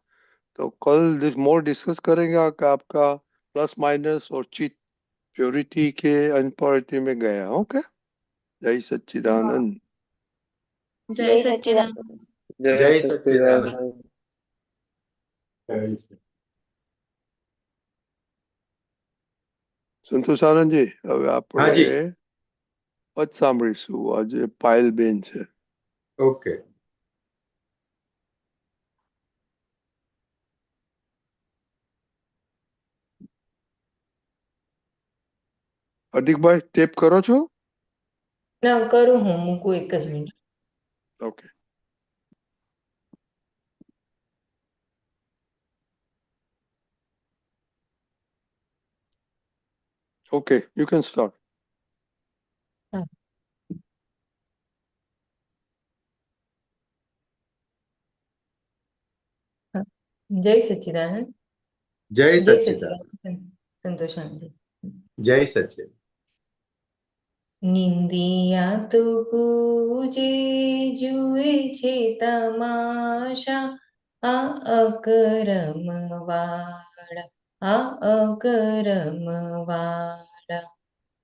Speaker 1: तो कल मोर डिस्कस करेंगे कि आपका प्लस माइनस और चित प्योरिटी के अनप्योरिटी में गया। ओके, जय
Speaker 6: हाँ,
Speaker 1: सच्चिदानंद।
Speaker 3: जय
Speaker 6: जय
Speaker 3: सच्चिदानंद।
Speaker 6: सच्चिदानंद।
Speaker 4: जय
Speaker 2: जय सच्चिदानंद।
Speaker 4: सच्चिदानंद।
Speaker 1: સંતોષ આનંદજી, હવે
Speaker 2: हाँ
Speaker 1: આપણે
Speaker 2: जी।
Speaker 1: પદ સાંભળીશું. આજે પાયલબેન છે.
Speaker 2: ओके।
Speaker 1: હાર્દિકભાઈ ટેપ કરો છો?
Speaker 7: ના કરું હું મૂકું એક જ minute.
Speaker 1: Okay. Okay, you can start.
Speaker 7: હા. હા. જય સચ્ચિદાનંદ.
Speaker 2: जय
Speaker 7: જય
Speaker 2: सच्चिदानंद।
Speaker 7: સચ્ચિદાનંદ સંતોષાનંદ.
Speaker 2: जय सच्चिदानंद।
Speaker 7: નિંદિયા તો પૂજે જુએ છે તમાશા આ અકરમ વાળા આ અકરમ વાળા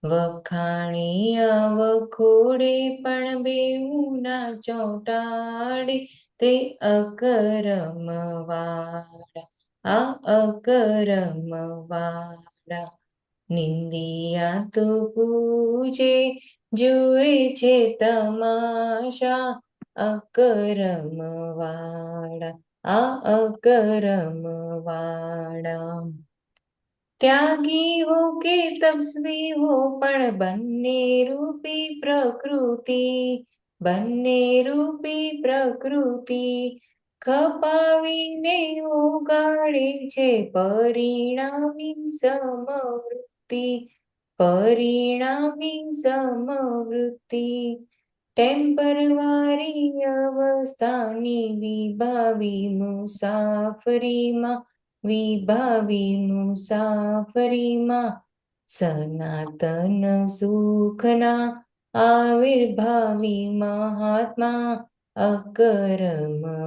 Speaker 7: વખાણિયા વખોડે પણ બેઉના ચોંટાડે તે અકરમ વાળા આ અકરમ વાળા નિંદિયા તો પૂજે જુએ છે તમાશા અકરમ વાળા આ અકરમ વાળા. ત્યાગી હો કે તપસ્વી હો પણ બંને રૂપી પ્રકૃતિ, બંને રૂપી પ્રકૃતિ ખપાવીને ઉગાડે છે પરિણામી સમવૃત્તિ, પરિણામી સમવૃત્તિ. ટેમ્પરવારી અવસ્થાની વિભાવી મુસાફરીમાં, વિભાવી મુસાફરીમાં સનાતન સુખના આવિર્ભાવી મહાત્મા અકરમવાળા,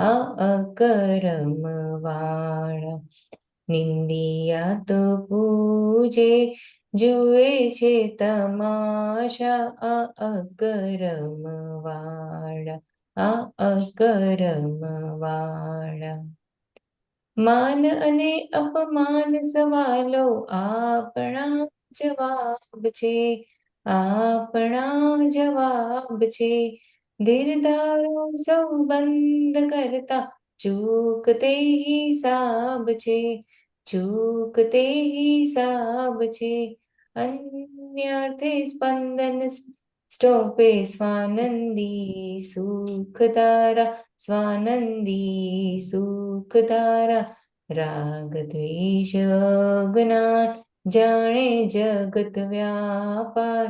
Speaker 7: આ અકરમવાળા. નિંદિયા તો પૂજે, જુએ છે તમાશા આ અકરમવાળા, આ અકરમવાળા. માન અને અપમાન સવાલો આપણા જવાબ છે, આપણા જવાબ છે. ધીરધારો સૌ બંધ કરતા ચૂકતે હિસાબ છે, ચૂકતે હિસાબ છે. અન્યર્થે સ્પંદન સ્ટોપે સ્વાનંદી સુખધારા, સ્વાનંદી સુખધારા. રાગ દ્વેષ જ્ઞાન જાણે જગત વ્યાપાર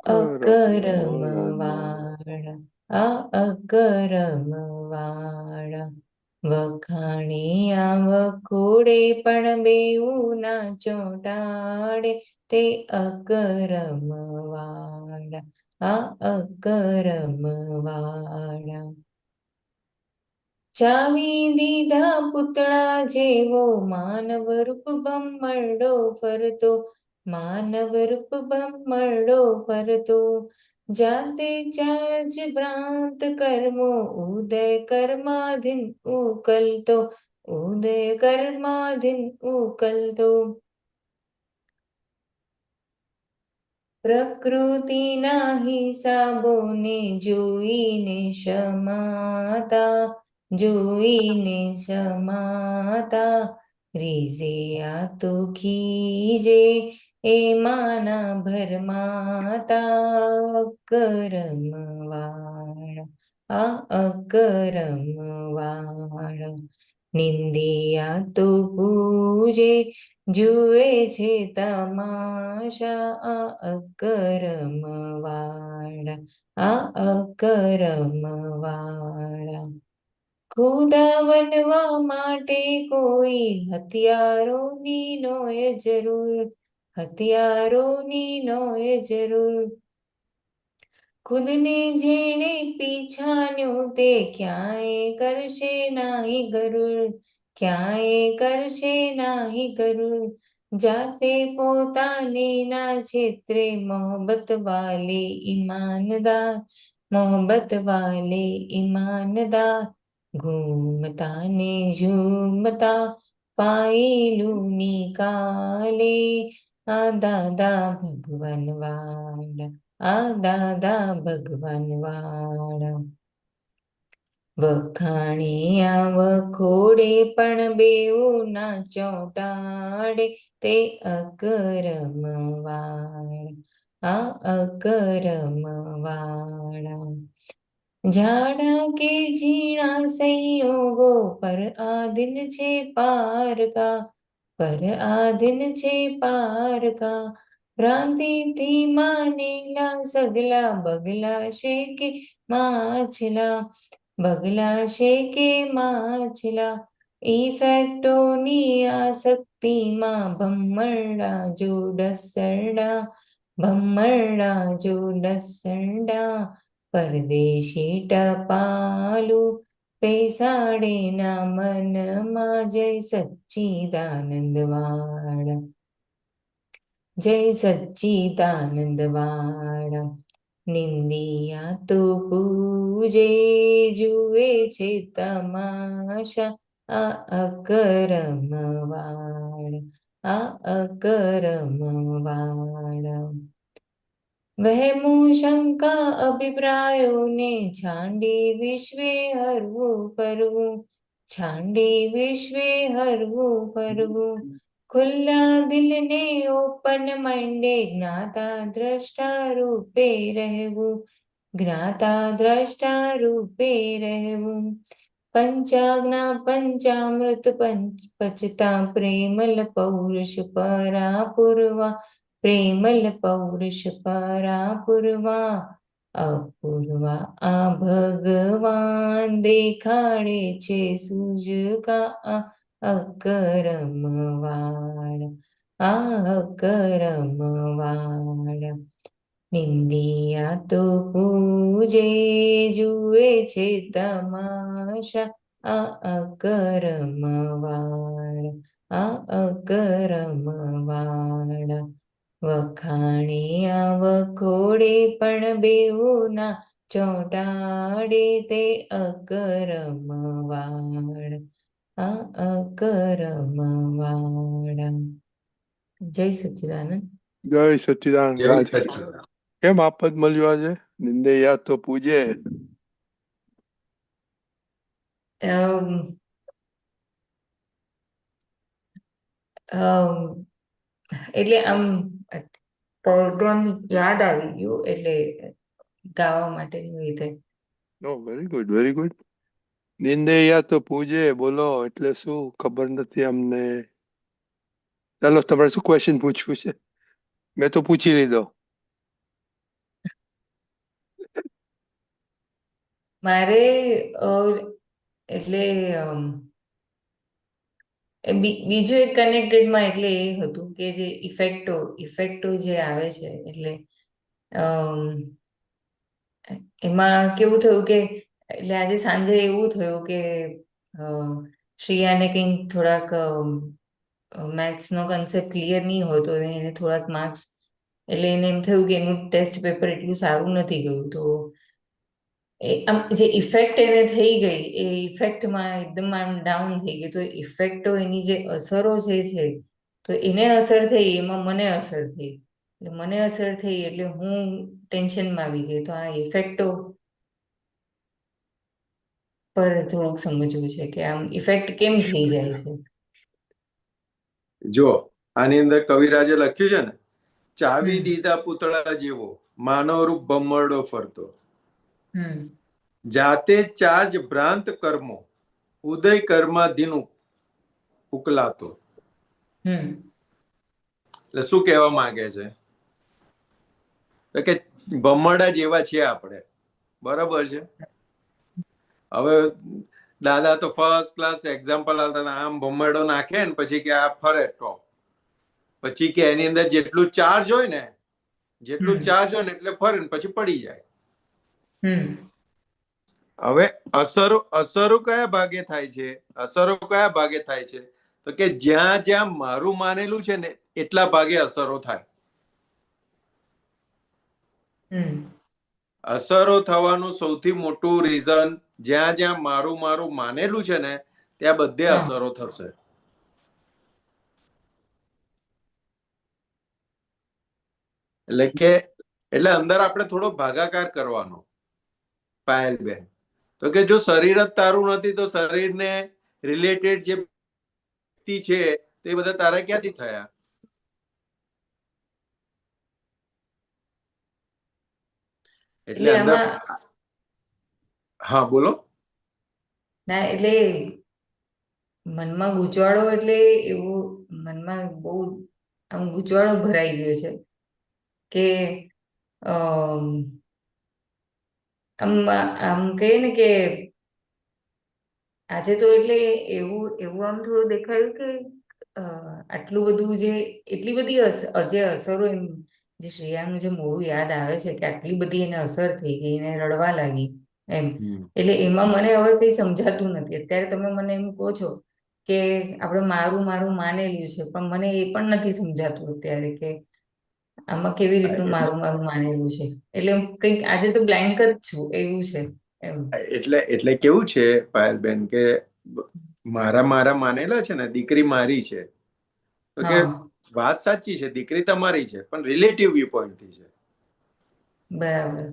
Speaker 7: અકરમવાળા, આ અકરમવાળા. વખાણે આ વખોડે પણ બેઉ ના ચોંટાડે તે અકરમવાળા, આ અકરમવાળા. ચાવી દીધા પૂતળા જેવો માનવ રૂપ ભમરડો ફરતો, માનવ રૂપ ભમરડો ફરતો. જાતે ચાર્જ ભ્રાંત કર્મો ઉદય કર્માધીન ઉકલતો, ઉદય કર્માધીન ઉકલતો. પ્રકૃતિના હિસાબોને જોઈને શમાતા, જોઈને શમાતા. રીઝે આ તો ખીજે એમાંના ભરમાતા અકરમવાળા, આ અકરમવાળા. નિંદિયા તો પૂજે, જુએ છે તમાશા આ અકરમવાળા, આ અકરમવાળા. ખુદા બનવા માટે કોઈ હથિયારોની નોય જરૂર, હથિયારોની નોય જરૂર. ખુદને જેણે પીછાન્યો તે ક્યાંય કરશે નાહી ગરુર, ક્યાંય કરશે નાહી ગરુર. જાતે પોતાને ના છેતરે મોહબ્બત વાલે ઈમાનદાર, મોહબ્બત વાલે ઈમાનદાર. ઘૂમતા ને ઝૂમતા પાયલું નિકાલે આ દાદા ભગવાન વાળા, આ દાદા ભગવાન વાળા. વખાણે આ વખોડે પણ બેઉ ના ચોંટાડે તે અકરમવાળા, આ અકરમવાળા. જાડા કે ઝીણા સંયોગો પર આધીન છે પારકા, પર આધીન છે પારકા. ભ્રાંતિથી માનેલા સગલા બગલા છે કે માછલા, બગલા છે કે માછલા. ઇફેક્ટોની આસક્તિમાં ભમરડા જો ડસરડા, ભમરડા જો ડસરડા. પરદેશી ટપાલું પેસાડે ના મનમાં જય સચ્ચિદાનંદ વાળા, જય સચ્ચિદાનંદ વાળા. નિંદિયા તો પૂજે, જુએ છે તમાશા આ અકરમવાળા, આ અકરમવાળા. વહેમું શંકા અભિપ્રાયોને છાંડી વિશ્વે હરવું ફરવું, છાંડી વિશ્વે હરવું ફરવું, ખુલ્લા દિલને ઓપન માઇન્ડે જ્ઞાતા દ્રષ્ટા રૂપે રહેવું, જ્ઞાતા દ્રષ્ટા રૂપે રહેવું. પંચાજ્ઞા પંચામૃત પચતા પ્રેમલ પૌરુષ પરા પૂર્વા, પ્રેમલ પૌરુષ પરા પૂર્વા. અપૂર્વા આ ભગવાન દેખાડે છે સુજકા અકરમવાળ, આ અકરમવાળ. નિંદિયા તો પૂજે જુએ છે તમાશા, આ અકરમવાળ, આ અકરમવાળ. વખાણિયા વખોડે પણ બેઉના ચોંટાડે તે અકરમવાળ, આ અકરમવાળ. જય સચ્ચિદાનંદ.
Speaker 1: જય સચ્ચિદાનંદ.
Speaker 2: જય
Speaker 1: રાજ
Speaker 2: સચ્ચિદાનંદ.
Speaker 1: કેમ આપત મળ્યું આજે? નિંદે યાદ તો પૂજે.
Speaker 7: એટલે આમ પ્રોગ્રામ યાદ આવી ગયું એટલે ગાવા માટેનું રીતે.
Speaker 1: No very good, very good. નિંદે યાદ તો પૂજે બોલો એટલે શું ખબર નથી અમને. ચાલો તમારે શું ક્વેશ્ચન પૂછવું છે? મેં તો પૂછી લીધો.
Speaker 7: મારે એટલે બીજું એક કનેક્ટેડમાં એટલે એ હતું કે જે ઇફેક્ટો જે આવે છે એટલે એમાં કેવું થયું કે એટલે આજે સાંજે એવું થયું કે શ્રેયાને કંઈક થોડાક મેથ્સનો કન્સેપ્ટ ક્લિયર નહીં હોય તો એને થોડાક માર્ક્સ એટલે એને એમ થયું કે એનું ટેસ્ટ પેપર એટલું સારું નથી ગયું. તો આમ જે ઇફેક્ટ એને થઈ ગઈ એ ઇફેક્ટમાં એકદમ આમ ડાઉન થઈ ગઈ. તો ઇફેક્ટો એની જે અસરો જે છે તો એને અસર થઈ એમાં મને અસર થઈ, એટલે મને અસર થઈ એટલે હું ટેન્શનમાં આવી ગઈ. તો આ ઇફેક્ટો પર થોડુંક સમજવું છે કે આમ ઇફેક્ટ કેમ થઈ જાય છે.
Speaker 2: જો આની અંદર કવિરાજે લખ્યું છે ને, ચાવી દીધા પૂતળા જેવો માનવ રૂપ ભમરડો ફરતો, જાતે ચાર્જ ભ્રાંત કર્મો ઉદય કર્માધીન ઉકલાતો. એટલે શું કહેવા માંગે છે? તો કે ભમરડા જેવા છીએ આપણે, બરાબર છે. હવે દાદા તો ફર્સ્ટ ક્લાસ એક્ઝામ્પલ આવતા હતા, આમ ભમરડો નાખે ને પછી કે આ ફરે ટોપ, પછી કે એની અંદર જેટલું ચાર્જ હોય ને એટલે ફરે ને પછી પડી જાય. હવે અસરો કયા ભાગે થાય છે? અસરો કયા ભાગે થાય છે? તો કે જ્યાં જ્યાં મારું માનેલું છે ને એટલા ભાગે અસરો થાય. અસરો થવાનું સૌથી મોટું રીઝન જ્યાં જ્યાં મારું માનેલું છે ને ત્યાં બધે અસરો થશે. એટલે અંદર આપણે થોડો ભાગાકાર કરવાનો પાયલબેન. તો કે જો શરીર જ તારું નથી તો શરીરને રિલેટેડ જે વ્યક્તિ છે તે બધા તારા ક્યાંથી થયા? એટલે અંદર હા બોલો.
Speaker 7: ના એટલે મનમાં ગૂંચવાડો એટલે એવું મનમાં બહુ આમ ગૂંચવાડો ભરાઈ ગયો છે કે આમ કહીએ ને કે આજે તો એટલે એવું આમ થોડું દેખાયું કે આટલું બધું એટલી બધી જે અસરો એમ જે શ્રેયાનું જે મોડું યાદ આવે છે કે આટલી બધી એને અસર થઈ ગઈ, એને રડવા લાગી એમ. એટલે એમાં મને હવે કઈ સમજાતું નથી. અત્યારે તમે મને એમ કહો છો કે આપણે મારું માનેલું છે, પણ મને એ પણ નથી સમજાતું અત્યારે કે આમાં કેવી રીતનું મારું માનેલું છે. એટલે કંઈક આજે તો બ્લેન્ક જ છું એવું છે એમ.
Speaker 2: એટલે કેવું છે પાયલબેન કે મારા માનેલા છે ને દીકરી મારી છે, તો કે વાત સાચી છે, દીકરી તમારી છે, પણ રિલેટિવ વ્યૂ પોઈન્ટ થી છે.
Speaker 7: બરાબર.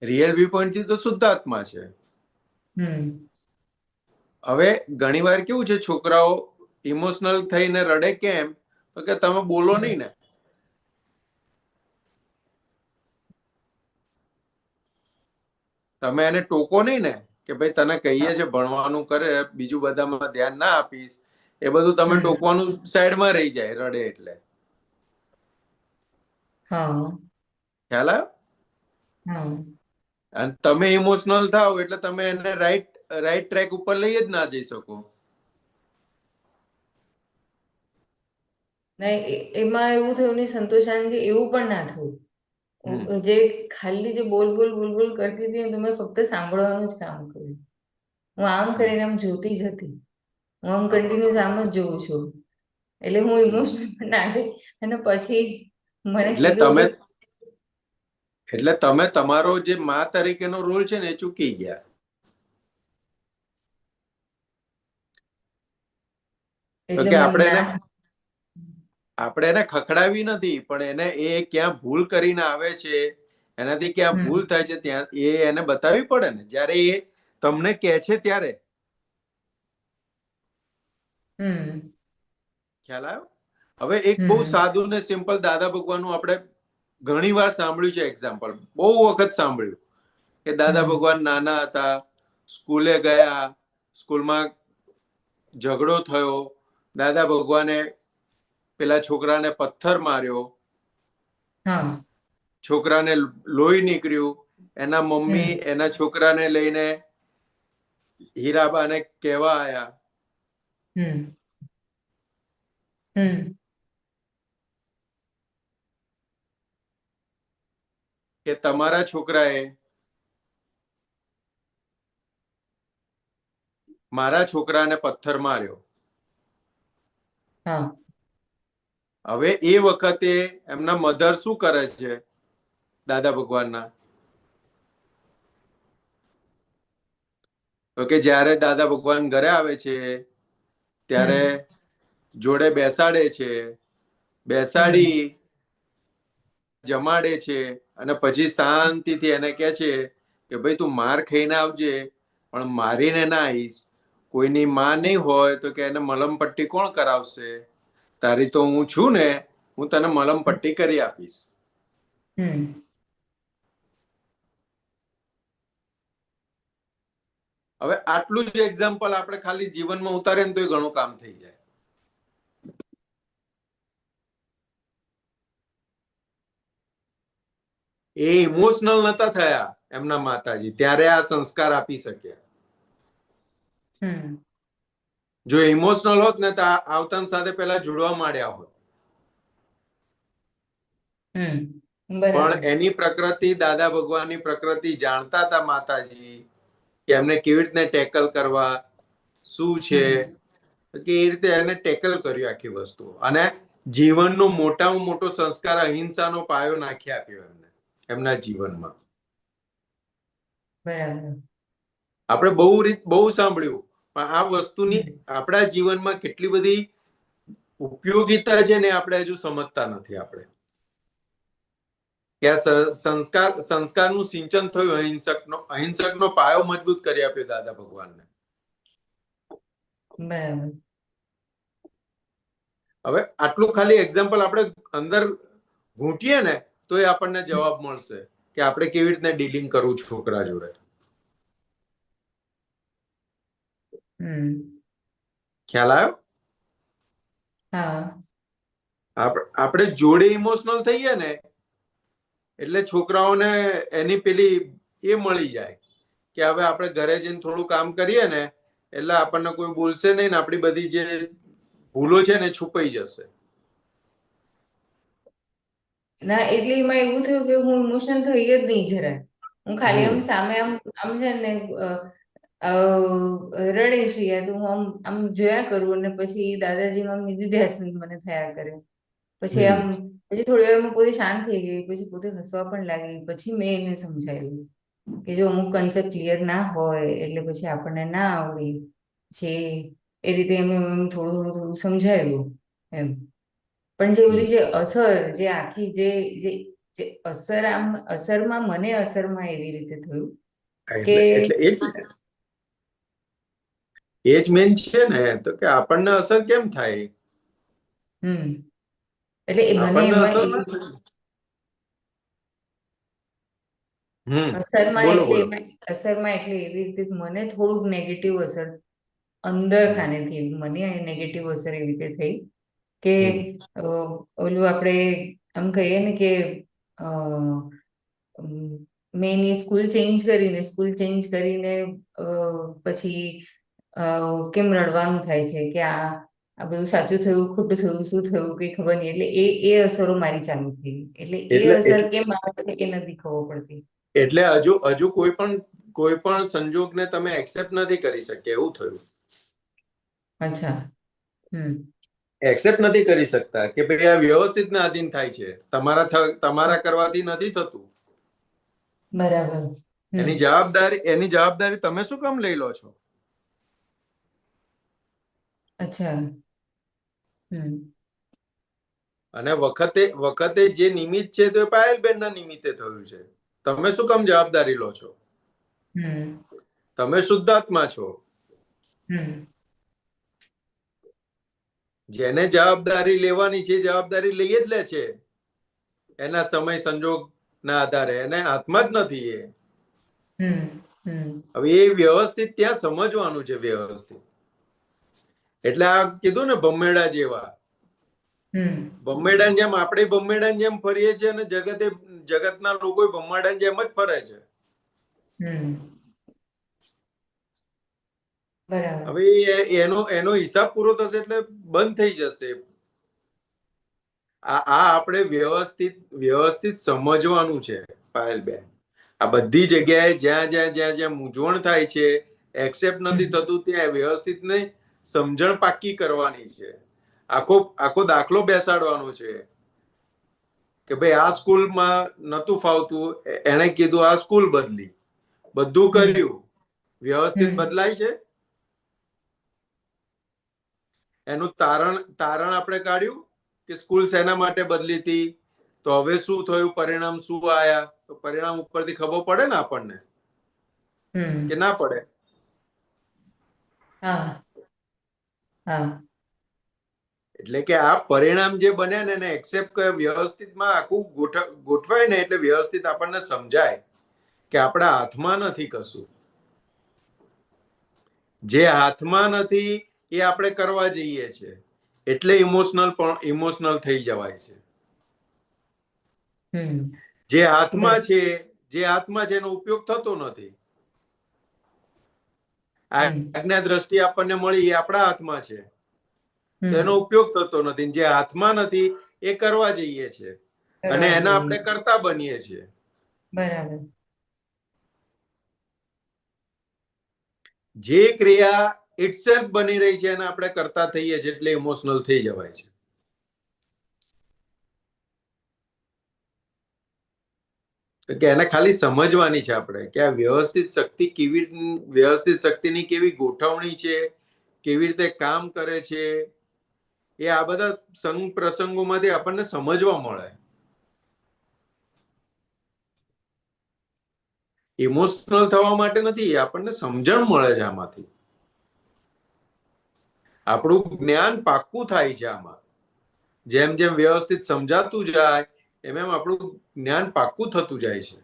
Speaker 2: રિયલ વ્યૂ પોઈન્ટ થી તો શુદ્ધાત્મા છે. હવે ઘણીવાર કેવું છે, છોકરાઓ ઇમોશનલ થઈને રડે કેમ, તો કે તમે બોલો
Speaker 7: હમ
Speaker 2: નહીં ને. તમે એને ટોકો નહીં ને કે ભાઈ તને કહીએ છે ભણવાનું કરે, બીજું બધામાં ધ્યાન ના આપીશ, એ બધું તમે
Speaker 7: હમ
Speaker 2: ટોકવાનું સાઈડમાં રહી જાય રડે એટલે.
Speaker 7: હા
Speaker 2: ખ્યાલ આવ્યો?
Speaker 7: હા
Speaker 2: અને તમે ઇમોશનલ થાવ એટલે તમે એને રાઈટ રાઈટ ટ્રેક ઉપર લઈ જ ના જઈ શકો.
Speaker 7: એમાં એવું થયું ને સંતોષાનંદથી એવું પણ ના થયું. જે ખાલી જે બોલ બોલ બોલ બોલ કરતી હતી તો મેં ફક્ત સાંભળવાનું જ કામ કર્યું. હું આમ કરીને આમ જોતી જ હતી. હું આમ કન્ટિન્યુઅસ આમ જ જોઉં છું. એટલે હું ઇમોશનલ પણ ના થઈ. અને પછી મને
Speaker 2: એટલે
Speaker 7: કીધું કે
Speaker 2: તમે તમારો જે મા તરીકેનો રોલ છે ને એ ચૂકી ગયા. તો
Speaker 7: એટલે
Speaker 2: કે
Speaker 7: મને ના
Speaker 2: આપણે એને ખખડાવી નથી, પણ એને એ ક્યાં ભૂલ કરીને આવે છે, એનાથી ક્યાં
Speaker 7: હમ
Speaker 2: ભૂલ થાય છે ત્યાં એ એને બતાવવી પડે ને. જ્યારે એ તમને કહે છે ત્યારે.
Speaker 7: હમ
Speaker 2: ખ્યાલ આવ્યો? હવે એક બહુ
Speaker 7: હમ
Speaker 2: સાદું ને સિમ્પલ દાદા ભગવાનનું આપણે ઘણી વાર સાંભળ્યું છે એક્ઝામ્પલ, બહુ વખત સાંભળ્યું કે દાદા
Speaker 7: હમ
Speaker 2: ભગવાન નાના હતા, સ્કૂલે ગયા, સ્કૂલમાં ઝઘડો થયો, દાદા ભગવાને પેલા છોકરાને પથ્થર માર્યો,
Speaker 7: હા
Speaker 2: છોકરાને લોહી નીકળ્યું, એના મમ્મી
Speaker 7: હમ
Speaker 2: એના છોકરાને લઈને હીરાબાને કહેવા આયા
Speaker 7: હમ હમ
Speaker 2: કે તમારા છોકરાએ મારા છોકરાને પથ્થર માર્યો.
Speaker 7: હા
Speaker 2: હવે એ વખતે એમના મધર શું કરે છે દાદા ભગવાનના? તો કે જ્યારે દાદા ભગવાન ઘરે આવે છે ત્યારે
Speaker 7: હમ
Speaker 2: જોડે બેસાડે છે,
Speaker 7: હમ
Speaker 2: બેસાડી જમાડે છે, અને પછી શાંતિથી એને કહે છે કે ભાઈ તું માર ખાઈને આવજે, પણ મારીને ના આવીશ. કોઈની માં નહીં હોય તો કે એને મલમ પટ્ટી કોણ કરાવશે? તારી તો હું છું ને, હું તને મલમ પટ્ટી કરી આપીશ.
Speaker 7: હમ
Speaker 2: હવે આટલું જ એક્ઝામ્પલ આપણે ખાલી જીવનમાં ઉતારીએ ને તો એ ઘણું કામ થઈ જાય. એ ઇમોશનલ નતા થયા એમના માતાજી, ત્યારે આ સંસ્કાર આપી શક્યા.
Speaker 7: હમ
Speaker 2: જો ઇમોશનલ હોત ને તો આવતાન સાથે પેલા જોડવા માંડ્યા હોત. પણ
Speaker 7: બરાબર
Speaker 2: એની પ્રકૃતિ, દાદા ભગવાનની પ્રકૃતિ જાણતા હતા માતાજી કે એમને કેવી રીતને ટેકલ કરવા, શું છે,
Speaker 7: હમ
Speaker 2: કે એ રીતે એને ટેકલ કર્યું આખી વસ્તુ. અને જીવનનો મોટામાં મોટો સંસ્કાર અહિંસાનો પાયો નાખી આપ્યો એમને એમના જીવનમાં.
Speaker 7: બરાબર
Speaker 2: આપણે બહુ સાંભળ્યું, પણ આ વસ્તુની આપણા જીવનમાં કેટલી બધી ઉપયોગિતા છે ને આપણે હજુ સમજતા નથી. આપણે કે આ સંસ્કારનું સિંચન થયું, અહિંસકનો પાયો મજબૂત કરી આપ્યો દાદા ભગવાનને.
Speaker 7: બરાબર
Speaker 2: હવે આટલું ખાલી એક્ઝામ્પલ આપણે અંદર ઘૂંટીએ ને તો એ આપણને જવાબ મળશે કે આપણે કેવી રીતના ડીલિંગ કરવું છોકરા જોડે. ખ્યાલ આવ્યો?
Speaker 7: હા
Speaker 2: આપણે જોડે ઇમોશનલ થઈએ ને એટલે છોકરાઓને એની પેલી એ મળી જાય કે હવે આપણે ઘરે જઈને થોડું કામ કરીએ ને એટલે આપણને કોઈ બોલશે નહીં ને આપણી બધી જે ભૂલો છે ને છુપાઈ જશે.
Speaker 7: ના એટલે એમાં એવું થયું કે હું ઇમોશનલ થઈ જ નહીં જરાય. હું ખાલી આમ
Speaker 2: હમ
Speaker 7: સામે આમ છે ને રડે છે યાર, હું આમ જોયા કરું અને પછી દાદાજી આમ નિર્ધ્યાસન મને થયા કરે. પછી
Speaker 2: હમ
Speaker 7: પછી થોડી વારમાં પોતે શાંત થઈ ગઈ, પછી પોતે હસવા પણ લાગી. પછી મેં એને સમજાવ્યું કે જો અમુક કન્સેપ્ટ ક્લિયર ના હોય એટલે પછી આપણને ના આવડી. પછી એ રીતે એમ થોડું થોડું થોડું સમજાયું એમ. પણ જે ઓલી જે અસર, જે આખી જે અસરમાં મને અસરમાં એવી રીતે થયું કે
Speaker 2: એટલે એ જ એ જ મેન છે ને, તો કે આપણને અસર કેમ થાય?
Speaker 7: એટલે મને
Speaker 2: આપણને
Speaker 7: એમાં
Speaker 2: અસર ન થાય.
Speaker 7: અસરમાં
Speaker 2: બોલો
Speaker 7: એટલે
Speaker 2: બોલો.
Speaker 7: અસરમાં એટલે એવી રીતે મને થોડુંક નેગેટિવ અસર અંદર ખાનેથી મને નેગેટિવ અસર એવી રીતે થઈ કે ઓલું આપણે આમ કહીએ ને કે મેં એની સ્કૂલ ચેન્જ કરીને પછી કેમ રડવાનું થાય છે કે આ બધું સાચું થયું ખોટું થયું શું થયું કઈ ખબર નહીં, એટલે એ અસરો મારી ચાલુ થઈ, એટલે એ અસર કેમ આવે છે એ નથી ખબર પડતી.
Speaker 2: એટલે હજુ કોઈ પણ સંજોગને તમે એક્સેપ્ટ નથી કરી શક્યા, એવું થયું.
Speaker 7: અચ્છા.
Speaker 2: એક્સેપ્ટ નથી કરી શકતા કે ભાઈ આ વ્યવસ્થિત ના આધીન થાય છે, તમારા કરવાથી નથી થતું.
Speaker 7: બરાબર.
Speaker 2: એની જવાબદારી તમે શું કામ લઈ લો છો?
Speaker 7: અચ્છા.
Speaker 2: અને વખતે જે નિમિત્ત છે તો પાયલબેન ના નિમિત્તે થયું છે. તમે શું કામ જવાબદારી લો છો? તમે શુદ્ધાત્મા છો. જેને જવાબદારી લેવાની છે જવાબદારી લઈ જ લે છે, એના સમય સંજોગ ના આધારે. એને હાથમાં જ નથી એ. હવે એ વ્યવસ્થિત ત્યાં સમજવાનું છે, વ્યવસ્થિત. એટલે આ કીધું ને ભમેડા જેવા, ભમેડાની જેમ આપણે ભમેડાની જેમ ફરીએ છીએ અને જગતના લોકો ભમેડાની જેમ જ ફરે છે. હવે એનો હિસાબ પૂરો થશે એટલે બંધ થઈ જશે. આ આપણે વ્યવસ્થિત સમજવાનું છે પાયલબેન. આ બધી જગ્યાએ જ્યાં મૂંઝવણ થાય છે, એક્સેપ્ટ નથી થતું, ત્યાં વ્યવસ્થિત ને સમજણ પાક્કી કરવાની છે. આખો દાખલો બેસાડવાનો છે કે ભાઈ આ સ્કૂલમાં નતું ફાવતું, એને કીધું આ સ્કૂલ બદલી, બધું કર્યું, વ્યવસ્થિત બદલાય છે. એનું તારણ આપણે કાઢ્યું કે સ્કૂલ શેના માટે બદલી હતી, તો હવે શું થયું, પરિણામ શું આયા, તો પરિણામ ઉપરથી ખબર પડે ને આપણને કે ના પડે? એટલે કે આ પરિણામ જે બન્યા ને એને એક્સેપ્ટ વ્યવસ્થિતમાં આખું ગોઠવાય ને એટલે વ્યવસ્થિત આપણને સમજાય કે આપણા હાથમાં નથી કશું. જે હાથમાં નથી એ આપણે કરવા જઈએ છીએ, એટલે ઇમોશનલ થઈ જવાય છે. જે હાથમાં છે એનો ઉપયોગ થતો નથી. આજ્ઞા દ્રષ્ટિ આપણને મળી એ આપણા હાથમાં છે, તેનો ઉપયોગ થતો નથી. જે હાથમાં નથી એ કરવા જઈએ છીએ અને એના આપણે કરતા બનીએ છીએ.
Speaker 7: બરાબર.
Speaker 2: જે ક્રિયા ઇટસેલ્ફ બની રહી છે એને આપણે કરતા થઈએ છીએ એટલે ઇમોશનલ થઈ જવાય છે. કે એને ખાલી સમજવાની છે આપણે કે આ વ્યવસ્થિત શક્તિની કેવી ગોઠવણી છે, કેવી રીતે કામ કરે છે, એ આ બધા સંગ પ્રસંગોમાંથી આપણને સમજવા મળે. ઇમોશનલ થવા માટે નથી, આપણને સમજણ મળે છે આમાંથી. આપણું જ્ઞાન પાક્કું થાય છે આમાં. જેમ જેમ વ્યવસ્થિત સમજાતું જાય એમ આપણું જ્ઞાન પાક્કું થતું જાય છે.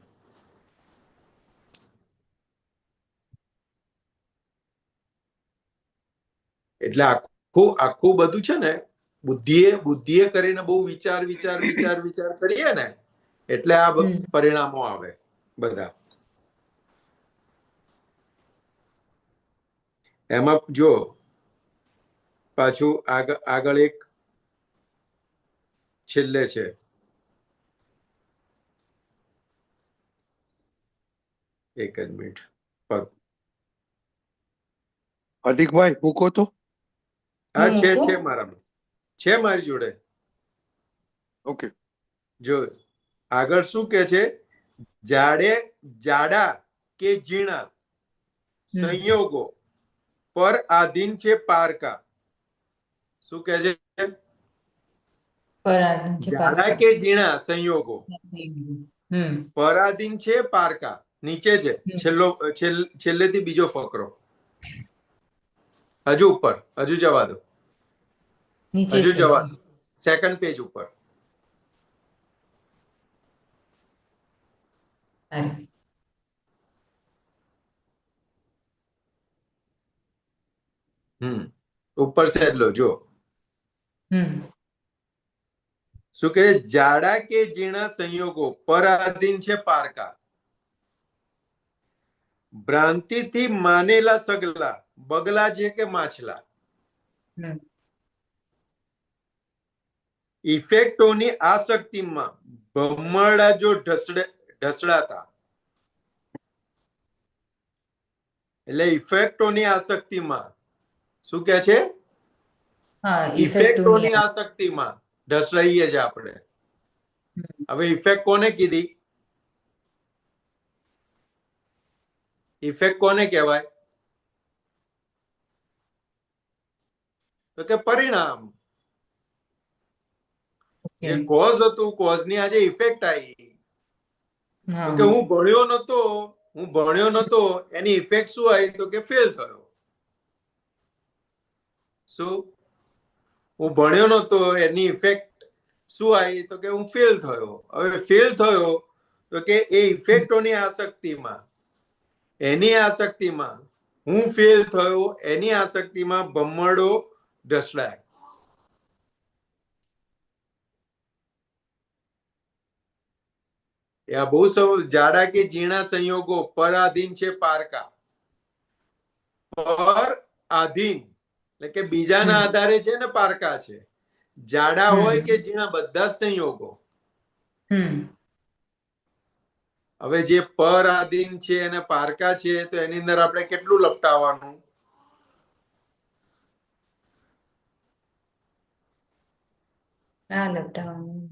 Speaker 2: એટલે આખું બધું છે ને બુદ્ધિએ કરીને બહુ વિચાર કરીએ ને એટલે આ પરિણામો આવે બધા. એમાં જો પાછું આગળ એક છેલ્લે છે, એક જ મિનિટ.
Speaker 1: હાર્દિકભાઈ મૂકો તો.
Speaker 2: હા છે મારામાં, છે મારી જોડે.
Speaker 1: ઓકે.
Speaker 2: જો આગળ શું કે છે, જાડા કે ઝીણા સંયોગો પર આધીન છે પારકા. શું કે છે? જાડા કે ઝીણા સંયોગો પરાધીન છે પારકા. નીચે છે છેલ્લેથી બીજો ફકરો. હજુ ઉપર, હજુ જવા દો,
Speaker 7: નીચે
Speaker 2: હજુ
Speaker 7: છે.
Speaker 2: જવા દો, સેકન્ડ પેજ ઉપર.
Speaker 7: અરે,
Speaker 2: ઉપર સેજ લો, જો શું કે જાડા કે ઝીણા સંયોગો પરાધીન છે પારકા, ભ્રાંતિથી માનેલા સગલા બગલા છે કે માછલા, ઇફેક્ટોની આસક્તિમાં ભમરડા જો ઢસડાતા. એટલે ઇફેક્ટોની આસક્તિમાં શું કે છે?
Speaker 7: હા,
Speaker 2: ઇફેક્ટોની આસક્તિમાં ઢસડાઈએ છે આપણે. હવે ઇફેક્ટ કોને કીધી? ઇફેક્ટ કોને કહેવાય? તો કે પરિણામ. જે કોઝ હતું, કોઝની આજે ઇફેક્ટ આવી. તો કે હું ભણ્યો નતો, એની ઇફેક્ટ શું આવી? તો કે ફેલ થયો. શું? હું ભણ્યો નતો, એની ઇફેક્ટ શું આવી? તો કે હું ફેલ થયો. હવે ફેલ થયો તો કે એ ઇફેક્ટોની આસક્તિમાં, એની આસક્તિમાં હું ફેલ થયો, એની આસક્તિમાં ભમરડો ઢસડાય. આ બહુ જાડા કે ઝીણા સંયોગો પરાધીન છે પારકા. પર આધીન એટલે કે બીજાના આધારે છે ને પારકા છે. જાડા હોય કે ઝીણા, બધા જ સંયોગો. હવે જે પર આધીન છે અને પારકા છે, તો એની અંદર આપણે કેટલું લપટાવવાનું?
Speaker 7: લપટાવવાનું.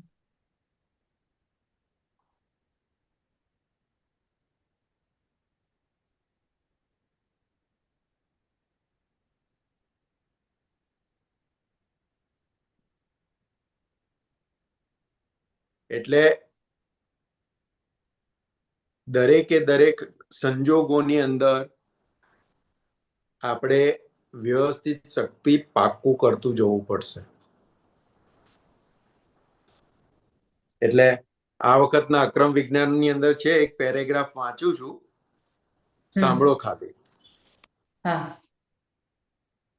Speaker 2: એટલે દરેકે દરેક સંજોગોની અંદર આપણે વ્યવસ્થિત શક્તિ પાક્કું કરતું જવું પડશે. એટલે આ વખતના અક્રમ વિજ્ઞાનની અંદર છે, એક પેરેગ્રાફ વાંચું છું, સાંભળો ખાલી.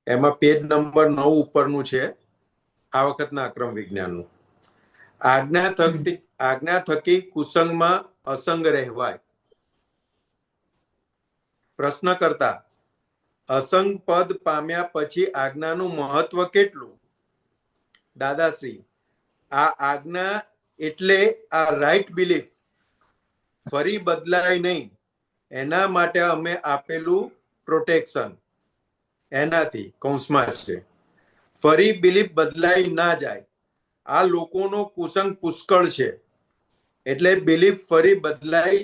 Speaker 2: એમાં પેજ નંબર 9 ઉપરનું છે, આ વખતના અક્રમ વિજ્ઞાનનું. આજ્ઞા થકી કુસંગમાં અસંગ રહેવાય. પ્રશ્ન કરતા: અસંગ પદ પામ્યા પછી આજ્ઞાનું મહત્વ કેટલું? દાદાશ્રી: આ આજ્ઞા એટલે આ રાઈટ બિલીફ ફરી બદલાય નહીં, એના માટે અમે આપેલું પ્રોટેક્શન. એનાથી કૌંસમાં છે, ફરી બિલીફ બદલાઈ ના જાય. આ લોકોનો કુસંગ પુષ્કળ છે, એટલે બિલીફ ફરી બદલાઈ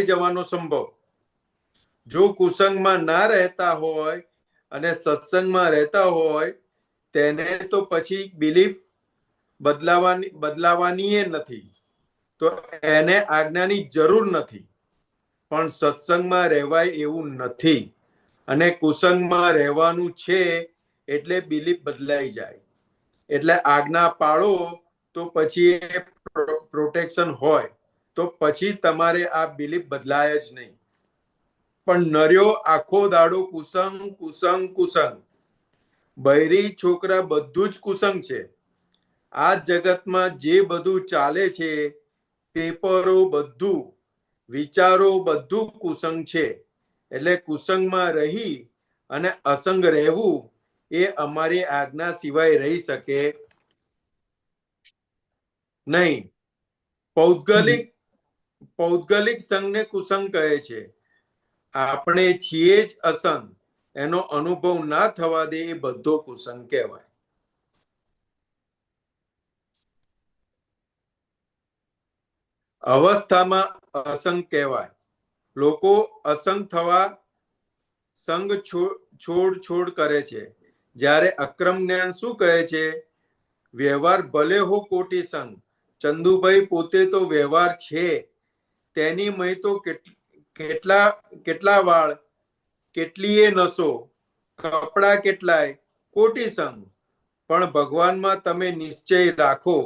Speaker 2: જવાનો સંભવ. જો કુસંગમાં ના રહેતા હોય અને સત્સંગમાં રહેતા હોય, તેને તો પછી બિલીફ બદલાવાની નથી, તો એને આજ્ઞાની જરૂર નથી. પણ સત્સંગમાં રહેવાય એવું નથી, અને કુસંગમાં રહેવાનું છે, એટલે બિલીફ બદલાઈ જાય. એટલે આજ્ઞા પાળો તો પછી એ પ્રોટેક્શન હોય, તો પછી તમારે આ બિલીફ બદલાય જ નહીં. પણ નર્યો આખો દાડો કુસંગ કુસંગ કુસંગ. બૈરી છોકરા બધું જ કુસંગ છે. આ જગતમાં જે બધું ચાલે છે, પેપરો બધું, વિચારો બધું કુસંગ છે. એટલે કુસંગમાં રહી અને અસંગ રહેવું એ અમારી આજ્ઞા સિવાય રહી શકે નહીં. પૌદ્ગલિક સંઘને કુસંગ કહે છે. આપણે છીએ જ અસંગ, એનો અનુભવ ના થવા દે એ બધો કુસંગ કહેવાય. અવસ્થામાં અસંગ કહેવાય. લોકો અસંગ થવા સંગ છોડ કરે છે. જ્યારે અક્રમ જ્ઞાન શું કહે છે? વ્યવહાર ભલે હો કોટી સંગ, ચંદુભાઈ પોતે તો વ્યવહાર છે. તેની મય તો કેટલા વાળ કેટલીય નસો, કપડા કેટલાય, કોટી સંગ, પણ ભગવાનમાં તમે નિશ્ચય રાખો,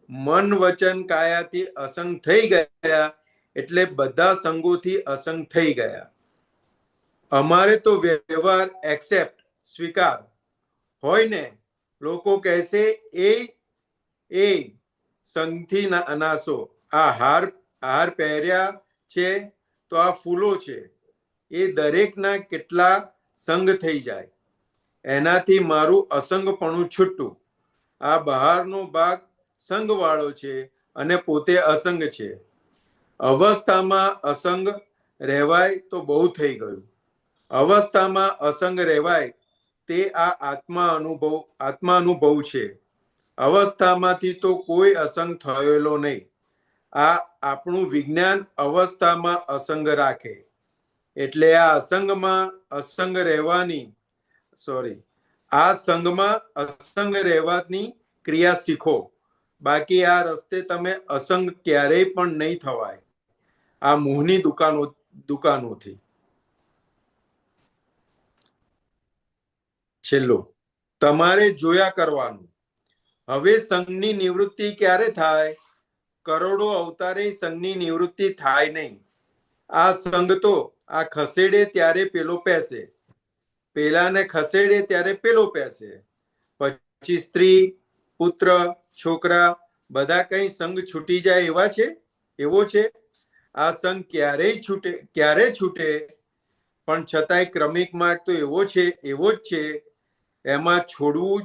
Speaker 2: મન વચન કાયાથી અસંગ થઈ ગયા એટલે બધા સંગોથી અસંગ થઈ ગયા. અમારે તો વ્યવહાર એક્સેપ્ટ સ્વીકાર હોય ને, લોકો કહેશે એ સંગથી નાસો, આ હાર પહેર્યા છે તો આ ફૂલો છે, એ દરેકના કેટલા સંગ થઈ જાય, એનાથી મારું અસંગપણું છૂટું. આ બહારનો ભાગ સંગવાળો છે અને પોતે અસંગ છે. અવસ્થામાં અસંગ રહેવાય તો બહુ થઈ ગયું. અવસ્થામાં અસંગ રહેવાય તે આ આત્મા અનુભવ છે. અવસ્થામાંથી તો કોઈ અસંગ થયેલો નહીં. આ આપણું વિજ્ઞાન અવસ્થામાં અસંગ રાખે એટલે આ સંગમાં અસંગ રહેવાની ક્રિયા શીખો. બાકી આ રસ્તે તમે અસંગ ક્યારેય પણ નહીં થવાય આ મોહની દુકાનોથી. છેલ્લું, તમારે જોયા કરવાનું. હવે સંઘની નિવૃત્તિ ક્યારે થાય? કરોડો અવતારે સંઘની નિવૃત્તિ થાય નહીં. આ સંઘ તો આ ખસેડે ત્યારે પેલો પેસે, પેલાને ખસેડે ત્યારે પેલો પેસે. પછી સ્ત્રી, પુત્ર, છોકરા બધા કઈ સંઘ છૂટી જાય એવો છે? આ સંઘ ક્યારે છૂટે? પણ છતાંય ક્રમિક માર્ગ તો એવો જ છે. એમાં છોડવું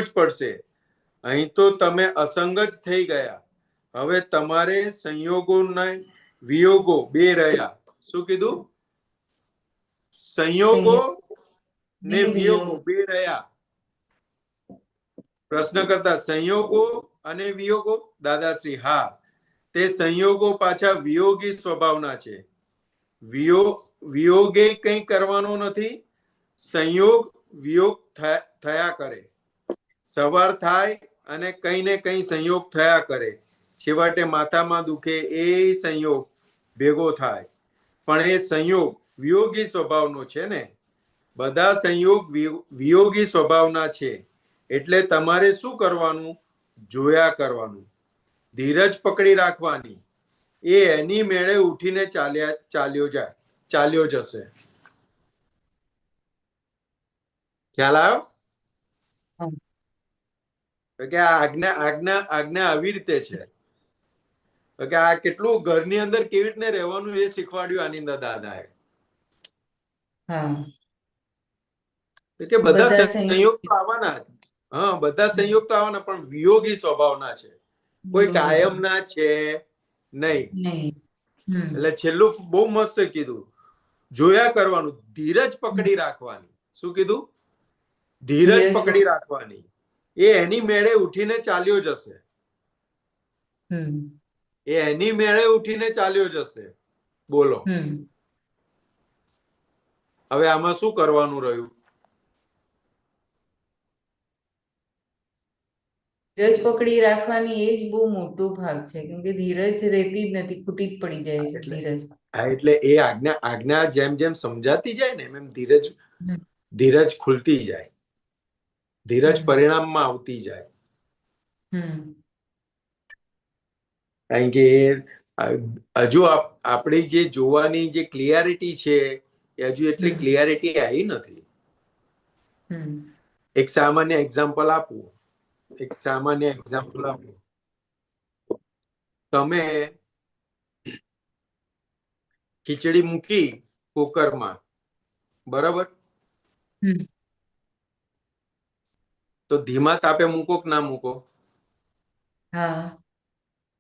Speaker 2: જ પડશે. અહીં તો તમે અસંગ જ થઈ ગયા. હવે તમારે સંયોગોના વિયોગો બે રહ્યા. શું કીધું? સંયોગો ને વિયોગો બે રહ્યા. પ્રશ્ન કરતા સંયોગો અને વિયોગો? દાદાશ્રી હા, તે સંયોગો પાછા વિયોગી સ્વભાવના છે. વિયોગે કંઈ કરવાનો નથી. સંયોગ વિયોગ થયા કરે. સવાર થાય અને કઈ ને કઈ સંયોગ થયા કરે. છેવટે માથામાં દુખે એ સંયોગ ભેગો થાય. પણ એ સંયોગ વિયોગી સ્વભાવનો છે ને. બધા સંયોગ વિયોગી સ્વભાવના છે. એટલે તમારે શું કરવાનું? જોયા કરવાનું, ધીરજ પકડી રાખવાની. એ એની મેળે ઉઠીને ચાલ્યો જશે. ખ્યાલ આવ્યો? કે આ આજ્ઞા આવી રીતે છે કે આ કેટલું ઘરની અંદર કેવી રીતે રહેવાનું એ શીખવાડ્યું આનંદ દાદાએ. કે બધા સંયોગ તો આવવાના. હા, બધા સંયોગ તો આવવાના, પણ વિયોગી સ્વભાવના છે. કોઈ કાયમના છે નહીં. એટલે છેલ્લું બહુ મસ્ત કીધું, જોયા કરવાનું, ધીરજ પકડી રાખવાની. શું કીધું? ધીરજ પકડી રાખવાની. એ એની મેળે ઉઠીને ચાલ્યો જશે. બોલો હવે આમાં શું કરવાનું રહ્યું?
Speaker 7: ધીરજ પકડી રાખવાની એ જ બહુ મોટો ભાગ છે, કેમ કે ધીરજ રહેતી જ નથી, ખૂટી જ પડી જાય છે ધીરજ.
Speaker 2: એટલે એ આજ્ઞા જેમ જેમ સમજાતી જાય ને એમ ધીરજ ખુલતી જાય, ધીરજ પરિણામમાં આવતી જાય. કારણ કે હજુ આપણી જે જોવાની જે ક્લિયરિટી છે એ હજુ એટલી ક્લિયરિટી આવી નથી. એક સામાન્ય એક્ઝામ્પલ આપું. તમે ખીચડી મૂકી કુકરમાં, બરાબર? તો ધીમા તાપે મૂકો કે ના મૂકો?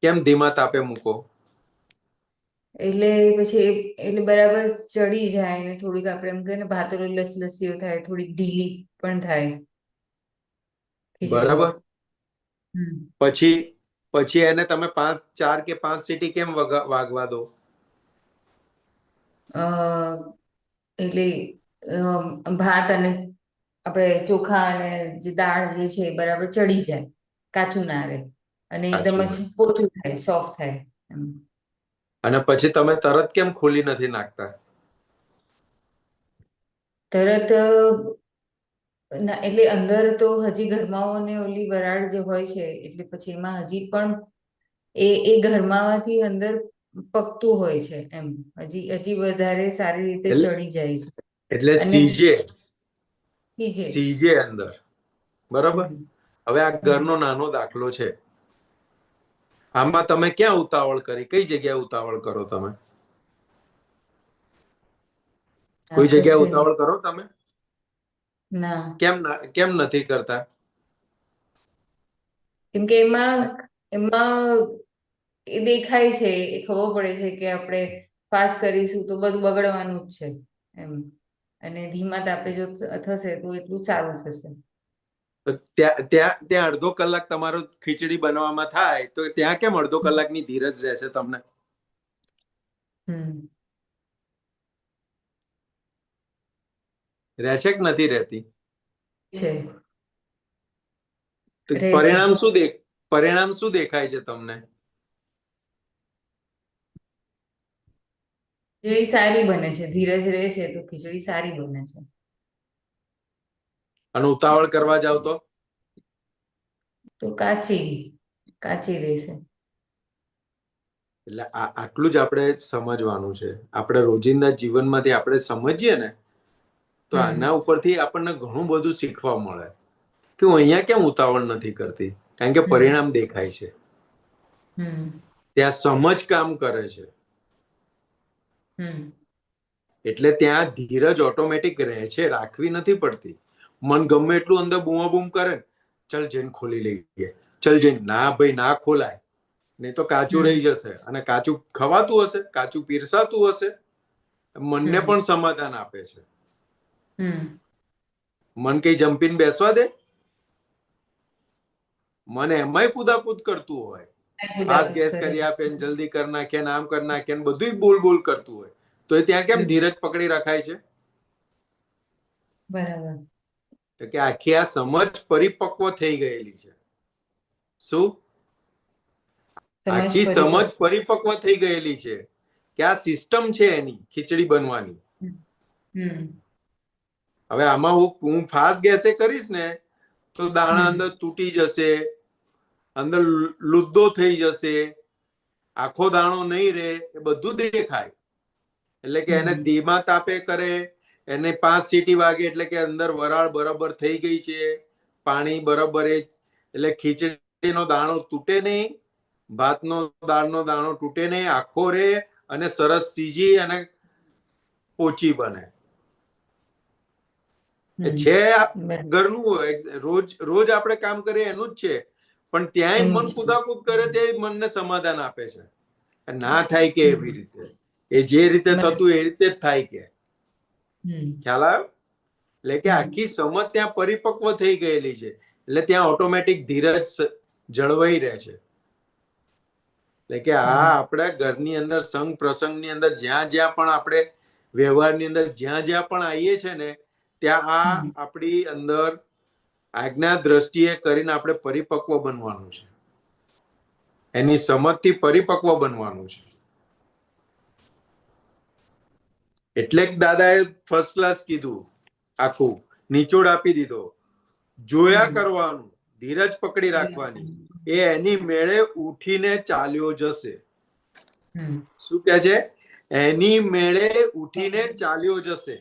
Speaker 2: કેમ ધીમા તાપે મૂકો?
Speaker 7: એટલે બરાબર ચડી જાય ને થોડીક આપણે એમ કહીએ ને ભાતરો લસલસીઓ થાય, થોડીક ઢીલી પણ થાય.
Speaker 2: બરાબર. પછી એને તમે 4 કે 5 સીટી કેમ વાગવા દો?
Speaker 7: એટલે ભાત અને આપણે ચોખા અને જે દાળ જે છે બરાબર ચડી જાય, કાચું ના રહે અને એકદમ જ પોચું થાય, સોફ્ટ થાય.
Speaker 2: અને પછી તમે તરત કેમ ખોલી નથી નાખતા?
Speaker 7: તરત ના, એટલે અંદર તો હજી ઘરમાઓને ઓલી વરાળ જે હોય છે, એટલે પછી એમાં હજી પણ એ ઘરમાંથી અંદર પકતું હોય છે, એમ હજી વધારે સારી રીતે
Speaker 2: એટલે
Speaker 7: ચડી જાય છે.
Speaker 2: એટલે
Speaker 7: અને
Speaker 2: સીજે
Speaker 7: સીજે
Speaker 2: અંદર, બરાબર.
Speaker 7: હમ
Speaker 2: હવે આ
Speaker 7: હમ
Speaker 2: ઘરનો નાનો દાખલો છે. આમાં તમે ક્યાં ઉતાવળ કરી? કઈ જગ્યાએ ઉતાવળ કરો તમે?
Speaker 7: ના,
Speaker 2: કોઈ જગ્યાએ
Speaker 7: કશે નહીં.
Speaker 2: ઉતાવળ કરો તમે?
Speaker 7: ના,
Speaker 2: કેમ નથી કરતા?
Speaker 7: કેમ કે એમાં એ દેખાય છે, એ ખબર પડે છે કે આપણે ફાસ્ટ કરીશું તો બધું બગડવાનું જ છે, એમ. અને ધીમા તાપે જો થશે તો એટલું સારું થશે.
Speaker 2: તો ત્યાં અડધો કલાક તમારો ખીચડી બનાવવામાં થાય, તો ત્યાં કેમ અડધો કલાકની ધીરજ રહે છે તમને? રહે છે કે નથી રહેતી?
Speaker 7: છે.
Speaker 2: તો
Speaker 7: રહે છે.
Speaker 2: પરિણામ શું દેખાય છે તમને?
Speaker 7: ખીચડી સારી બને છે, ધીરજ રહે છે તો ખીચડી સારી બને છે.
Speaker 2: અને ઉતાવળ કરવા જાવ
Speaker 7: તો કાચી રહેશે.
Speaker 2: એટલે આટલું જ આપણે સમજવાનું છે. આપણે રોજિંદા જીવનમાંથી આપણે સમજીએ ને, તો આના ઉપરથી આપણને ઘણું બધું શીખવા મળે કે હું અહીંયા કેમ ઉતાવળ નથી કરતી, કારણ કે પરિણામ દેખાય છે. ત્યાં સમજ કામ કરે છે. એટલે ત્યાં ધીરજ ઓટોમેટિક રહે છે, રાખવી નથી પડતી. મન ગમે એટલું અંદર બૂમાબૂમ કરે, ચલ જઈને ખોલી લઈએ, ચલ જઈને, ના ભાઈ ના ખોલાય, નહીં તો કાચું રહી જશે. અને કાચું ખવાતું હશે, કાચું પીરસાતું હશે, મનને પણ સમાધાન આપે છે. મન કઈ જંપીને બેસવા દે? મન એમાંય કુદાકુદ કરતું હોય, ફાસ્ટ ગેસ કરી આપે, જલ્દી કરી નાખે, આમ કરી નાખે, બધું બોલ કરતું હોય, તો એ ત્યાં કેમ ધીરજ પકડી રખાય છે?
Speaker 7: બરાબર.
Speaker 2: તો કે આખી આ સમજ પરિપક્વ થઈ ગયેલી છે. શું? આખી સમજ પરિપક્વ થઈ ગયેલી છે કે આ સિસ્ટમ છે એની ખીચડી બનવાની. હવે આમાં હું ફાસ્ટ ગેસે કરીશ ને તો દાણા અંદર તૂટી જશે, અંદર લુદ્દો થઈ જશે, આખો દાણો નહીં રે, એ બધું દેખાય. એટલે કે એને ધીમા તાપે કરે, એને 5 સીટી વાગે એટલે કે અંદર વરાળ બરાબર થઈ ગઈ છે, પાણી બરાબર, એટલે ખીચડીનો દાણો તૂટે નહીં, ભાતનો દાળનો દાણો તૂટે નહીં, આખો રે અને સરસ સીજી અને પોચી બને. છે ઘરનું રોજ આપણે કામ કરીએ એનું જ છે, પણ ત્યાંય મન કુદાકુદ કરે તે મનને સમાધાન આપે છે. ના થાય કે એવી રીતે, એ જે રીતે થતું એ રીતે જ થાય કે. ખ્યાલ આવ્યો? એટલે કે આખી સમજ ત્યાં પરિપક્વ થઈ ગયેલી છે, એટલે ત્યાં ઓટોમેટિક ધીરજ જળવાઈ રહે છે. એટલે કે આ આપણા ઘરની અંદર સંગ પ્રસંગની અંદર જ્યાં પણ આપણે વ્યવહારની અંદર જ્યાં પણ આવીએ છે ને, ત્યાં આ આપણી અંદર આજ્ઞા દ્રષ્ટિએ કરીને આપણે પરિપક્વ બનવાનું છે, એની સમજથી પરિપક્વ બનવાનું છે. એટલે જ દાદાએ ફર્સ્ટ ક્લાસ કીધું, આખું નિચોડ આપી દીધો, જોયા કરવાનું, ધીરજ પકડી રાખવાની, એ એની મેળે ઉઠીને ચાલ્યો જશે. શું કે છે? એની મેળે ઉઠીને ચાલ્યો જશે.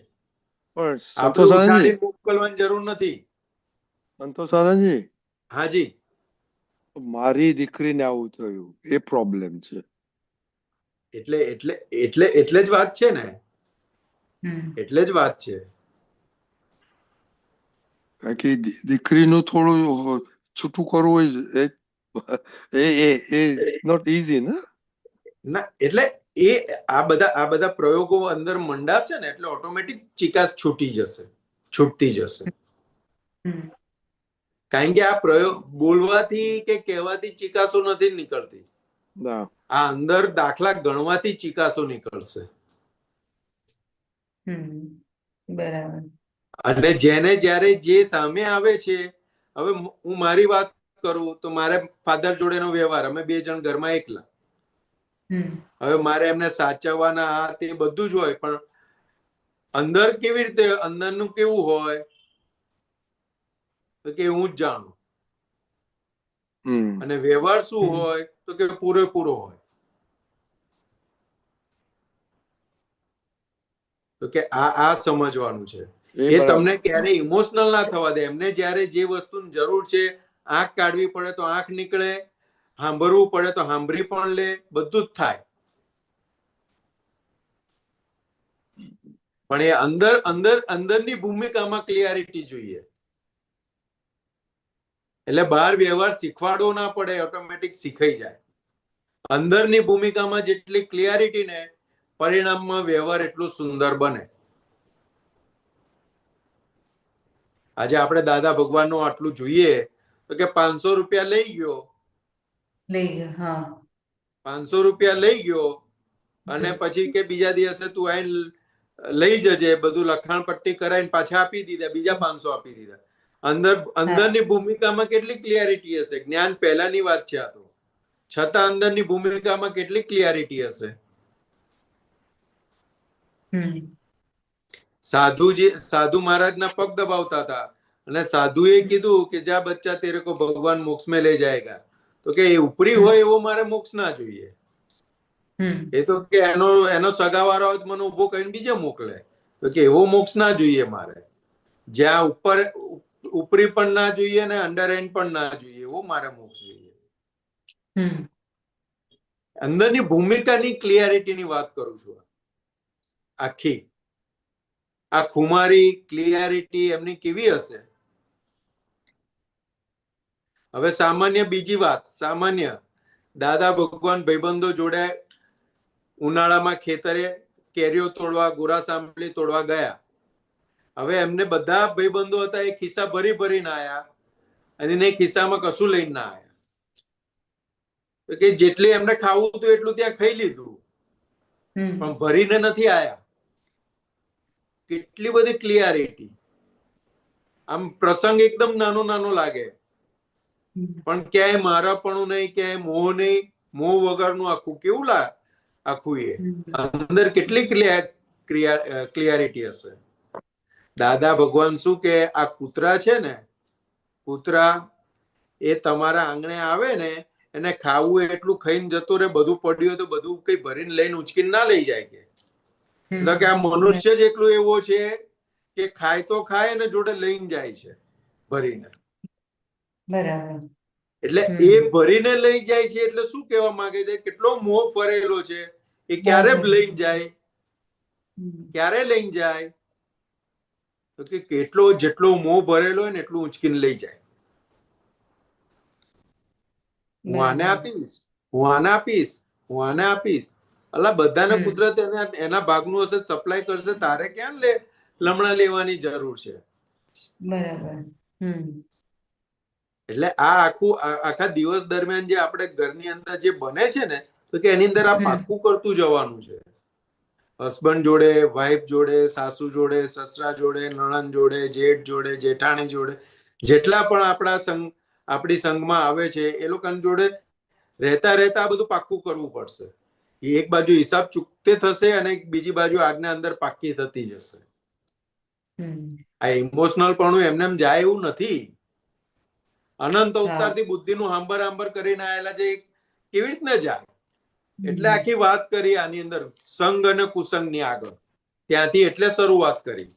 Speaker 1: પણ
Speaker 2: આપણે
Speaker 1: સંતોષ આનંદજી,
Speaker 2: ઉઠાડી મોકલવાની જરૂર નથી.
Speaker 1: સંતોષ આનંદજી,
Speaker 2: હાજી,
Speaker 1: મારી દીકરીને આવું થયું, એ પ્રોબ્લેમ છે.
Speaker 2: એટલે જ વાત છે ને, એટલે જ વાત છે.
Speaker 1: કારણ કે દીકરીનું થોડું છૂટું કરવું હોય, એ નોટ ઇઝી ને.
Speaker 2: ના, એટલે એ આ બધા પ્રયોગો અંદર મંડાશે ને એટલે ઓટોમેટિક ચિકાસ છૂટતી જશે. કારણ કે આ પ્રયોગ બોલવાથી કે કહેવાથી ચિકાસો નથી નીકળતી, આ અંદર દાખલા ગણવાથી ચિકાસો નીકળશે.
Speaker 7: બરાબર.
Speaker 2: અને જેને જ્યારે જે સામે આવે છે, હવે હું મારી વાત કરું તો મારે ફાધર જોડેનો વ્યવહાર, અમે 2 જણ ઘરમાં એકલા, હવે મારે એમને સાચવવાના, આ તે બધું જ હોય, પણ અંદર કેવી રીતે, અંદરનું કેવું હોય તો કે હું જ જાણું, અને વ્યવહાર શું હોય તો કે પૂરેપૂરો હોય. તો કે આ સમજવાનું છે. એ તમને ક્યારે ઇમોશનલ ના થવા દે. એમને જયારે જે વસ્તુની જરૂર છે, આંખ કાઢવી પડે તો આંખ નીકળે, સાંભળવું પડે તો સાંભળી પણ લે, બધું જ થાય. પણ એ અંદરની ભૂમિકામાં ક્લિયરિટી જોઈએ. એટલે બહાર વ્યવહાર શીખવાડવો ના પડે, ઓટોમેટિક શીખાઈ જાય. અંદરની ભૂમિકામાં જેટલી ક્લિયરિટી ને, પરિણામમાં વ્યવહાર એટલું સુંદર બને. આજે આપણે દાદા ભગવાનનું આટલું જોઈએ તો કે 500 રૂપિયા લઈ ગયો, 500 રૂપિયા લઈ ગયો, અને પછી કે બીજા દિવસે તું આઈને લઈ જજે, બધું લખાણ પટ્ટી કરાવીને પાછા આપી દીધા, બીજા 500 આપી દીધા. અંદરની ભૂમિકામાં કેટલી ક્લિયરિટી હશે? જ્ઞાન પહેલાની વાત છે આ તો, છતાં અંદરની ભૂમિકામાં કેટલી ક્લિયરિટી હશે? સાધુ મહારાજના પગ દબાવતા હતા, અને સાધુએ કીધું કે જા બચ્ચા, તેરે કો ભગવાન મોક્ષ में ले जाएगा. તો કે એ ઉપરી હોય એવો મારે મોક્ષ ના જોઈએ. એ તો કે એનો સગાવાળો હોય મને ઉભો કરીને બીજે મોકલે, તો કે એવો મોક્ષ ના જોઈએ મારે. જ્યાં ઉપરી પણ ના જોઈએ ને અંડર એન્ડ પણ ના જોઈએ, એવો મારે મોક્ષ જોઈએ. અંદરની ભૂમિકાની ક્લિયરિટીની વાત કરું છું. આખી આ ખુમારી ક્લિયરિટી એમની કેવી હશે? હવે સામાન્ય બીજી વાત, સામાન્ય દાદા ભગવાન ભાઈબંધો જોડે ઉનાળામાં ખેતરે કેરીઓ તોડવા, ગોરા સાંભળી તોડવા ગયા. હવે એમને બધા ભાઈબંધો હતા, એ ખિસ્સા ભરીને આયા, અને એને ખિસ્સામાં કશું લઈને ના આયા. તો કે જેટલી એમને ખાવું હતું એટલું ત્યાં ખાઈ લીધું, પણ ભરીને નથી આયા. કેટલી બધી ક્લિયરિટી! આમ પ્રસંગ એકદમ નાનો લાગે, પણ ક્યાંય મારાપણું નહીં, ક્યાંય મોહ નહીં. મોહ વગરનું આખું કેવું આખું એ અંદર કેટલી ક્લિયરિટી હશે? દાદા ભગવાન શું કે આ કૂતરા છે ને, કૂતરા એ તમારા આંગણે આવે ને, એને ખાવું એટલું ખાઈને જતો રહે, બધું પડ્યું હોય તો બધું કઈ ભરીને લઈને ઉચકીને ના લઈ જાય. કે આ મનુષ્ય જ એટલું એવો છે કે ખાય તો ખાય અને જોડે લઈને જાય છે ભરીને.
Speaker 7: બરાબર.
Speaker 2: એટલે એ ભરીને લઈ જાય છે એટલે શું કહેવા માંગે છે? કેટલો મોહ ફરેલો છે. એ ક્યારે લઈને જાય? ક્યારે લઈને જાય? તો કે કેટલો જેટલો મોહ ભરેલો હોય ને એટલું ઉંચકીને લઈ જાય. હું આને આપીશ, હું આને આપીશ, હું આને આપીશ. અલા બધાને કુદરત એના ભાગનું હશે, સપ્લાય કરશે. તારે ક્યાં લમણા લેવાની જરૂર છે?
Speaker 7: બરાબર.
Speaker 2: એટલે આ આખા દિવસ દરમિયાન જે આપણે ઘરની અંદર જે બને છે ને, તો કે એની અંદર આ પાક્કું કરતું જવાનું છે. હસબન્ડ જોડે, વાઈફ જોડે, સાસુ જોડે, સસરા જોડે, નણંદ જોડે, જેઠ જોડે, જેઠાણી જોડે, જેટલા પણ આપણી સંઘમાં આવે છે એ લોકોની જોડે રહેતા આ બધું પાક્કું કરવું પડશે. એક બાજુ હિસાબ ચૂકતે થશે અને બીજી બાજુ આજ્ઞા અંદર પાક્કી થતી જશે. આ ઇમોશનલ પણ એમને જાય એવું નથી. અનંત અવતારથી બુદ્ધિનું હાંબર કરીને આયેલા છે, કેવી રીતના જાય? એટલે આખી વાત કરી આની અંદર સંગ અને કુસંગની આગળ, ત્યાંથી એટલે શરૂઆત કરી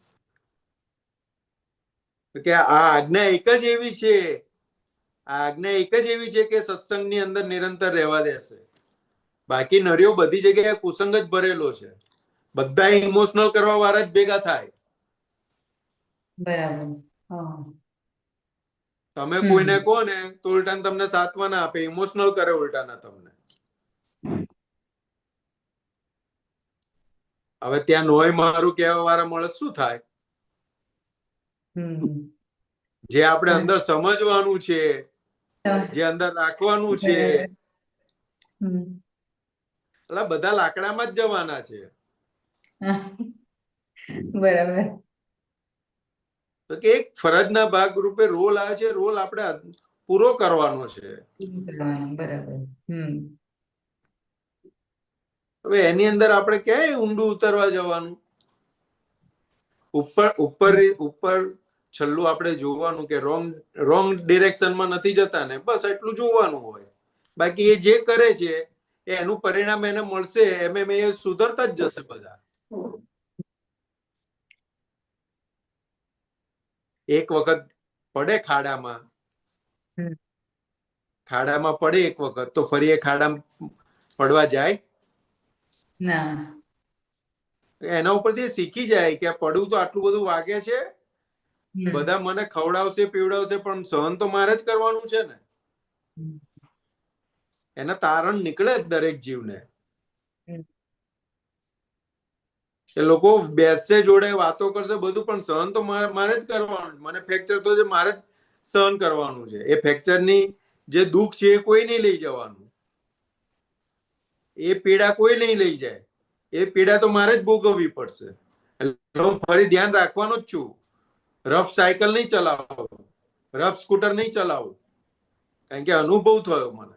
Speaker 2: કે આ આજ્ઞા એક જ એવી છે, આ આજ્ઞા એક જ એવી છે કે સત્સંગની અંદર નિરંતર રહેવા દેશે. બાકી નર્યો બધી જગ્યાએ કુસંગ જ ભરેલો છે. બધા ઇમોશનલ કરવા વાળા જ ભેગા થાય.
Speaker 7: બરાબર.
Speaker 2: તમે કોઈને કહો ને તો ઉલટાને તમને સાત્વના આપે, ઇમોશનલ કરે ઉલટાના તમને. હવે ત્યાં નોય મારું કહેવા વાળા મળે શું થાય? જે આપણે અંદર સમજવાનું છે, જે અંદર રાખવાનું છે, એટલે બધા લાકડામાં જ જવાના છે.
Speaker 7: બરાબર.
Speaker 2: તો કે એક ફરજના ભાગ રૂપે રોલ આવે છે, રોલ આપણે પૂરો કરવાનો છે.
Speaker 7: બરાબર.
Speaker 2: હવે એની અંદર આપણે ક્યાંય ઊંડું ઉતરવા જવાનું? ઉપર છેલ્લું આપણે જોવાનું કે રોંગ ડિરેક્શનમાં નથી જતા ને, બસ એટલું જોવાનું હોય. બાકી એ જે કરે છે એનું પરિણામ એને મળશે, એ સુધરતા જ જશે બધા. એક વખત પડે ખાડામાં પડે એક વખત, તો ફરી એ ખાડામાં પડવા જાય
Speaker 7: ના.
Speaker 2: એના ઉપરથી શીખી જાય કે પડવું તો આટલું બધું વાગે છે, બધા મને ખવડાવશે પીવડાવશે પણ સહન તો મારે જ કરવાનું છે ને. એના તારણ નીકળે જ દરેક જીવને. એ લોકો બેસશે જોડે, વાતો કરશે બધું, પણ સહન તો મારે જ કરવાનું. મને ફ્રેક્ચર તો મારે જ સહન કરવાનું છે. એ ફ્રેક્ચરની જે દુઃખ છે એ કોઈ નહીં લઈ જવાનું, એ પીડા કોઈ નહીં લઈ જાય. એ પીડા તો મારે જ ભોગવવી પડશે. એટલે હું ફરી ધ્યાન રાખવાનું જ છું. રફ સાયકલ નહીં ચલાવો, રફ સ્કૂટર નહીં ચલાવું, કારણ કે અનુભવ થયો મને.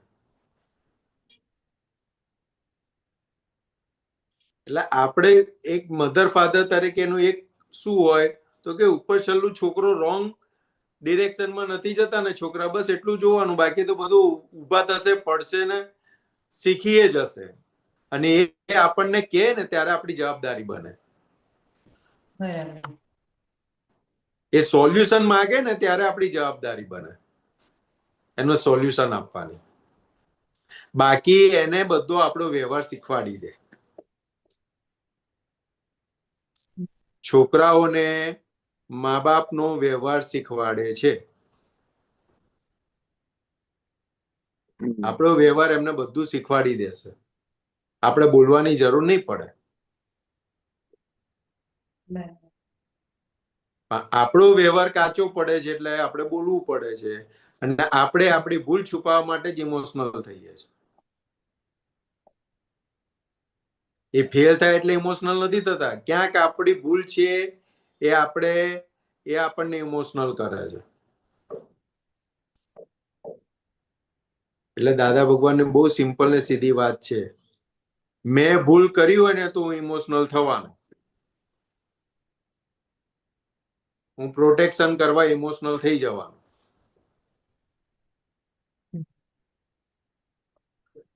Speaker 2: એટલે આપણે એક મધર ફાધર તરીકેનું એક શું હોય તો કે ઉપર છેલ્લું છોકરો રોંગ ડિરેક્શનમાં નથી જતા ને છોકરા, બસ એટલું જોવાનું. બાકી તો બધું ઊભા થશે, પડશે ને શીખીએ જશે. અને એ આપણને કહે ને ત્યારે આપણી જવાબદારી બને.
Speaker 7: બરાબર.
Speaker 2: એ સોલ્યુશન માંગે ને ત્યારે આપણી જવાબદારી બને એનો સોલ્યુશન આપવાની. બાકી એને બધો આપણો વ્યવહાર શીખવાડી દે. છોકરાઓને મા બાપનો વ્યવહાર શીખવાડે છે. આપણો વ્યવહાર એમને બધું શીખવાડી દેશે. આપણે બોલવાની જરૂર નહીં પડે. આપણો વ્યવહાર કાચો પડે છે એટલે આપણે બોલવું પડે છે. અને આપણે આપણી ભૂલ છુપાવવા માટે જ ઇમોશનલ થઈએ છીએ. એ ફેલ થાય એટલે ઇમોશનલ નથી થતા. ક્યાંક આપણી ભૂલ છે એ આપણને ઇમોશનલ કરે છે. એટલે દાદા ભગવાનની બહુ સિમ્પલ ને સીધી વાત છે. મેં ભૂલ કરી હોય ને તો હું ઇમોશનલ થવાનો. હું પ્રોટેક્શન કરવા ઇમોશનલ થઈ જવાનું.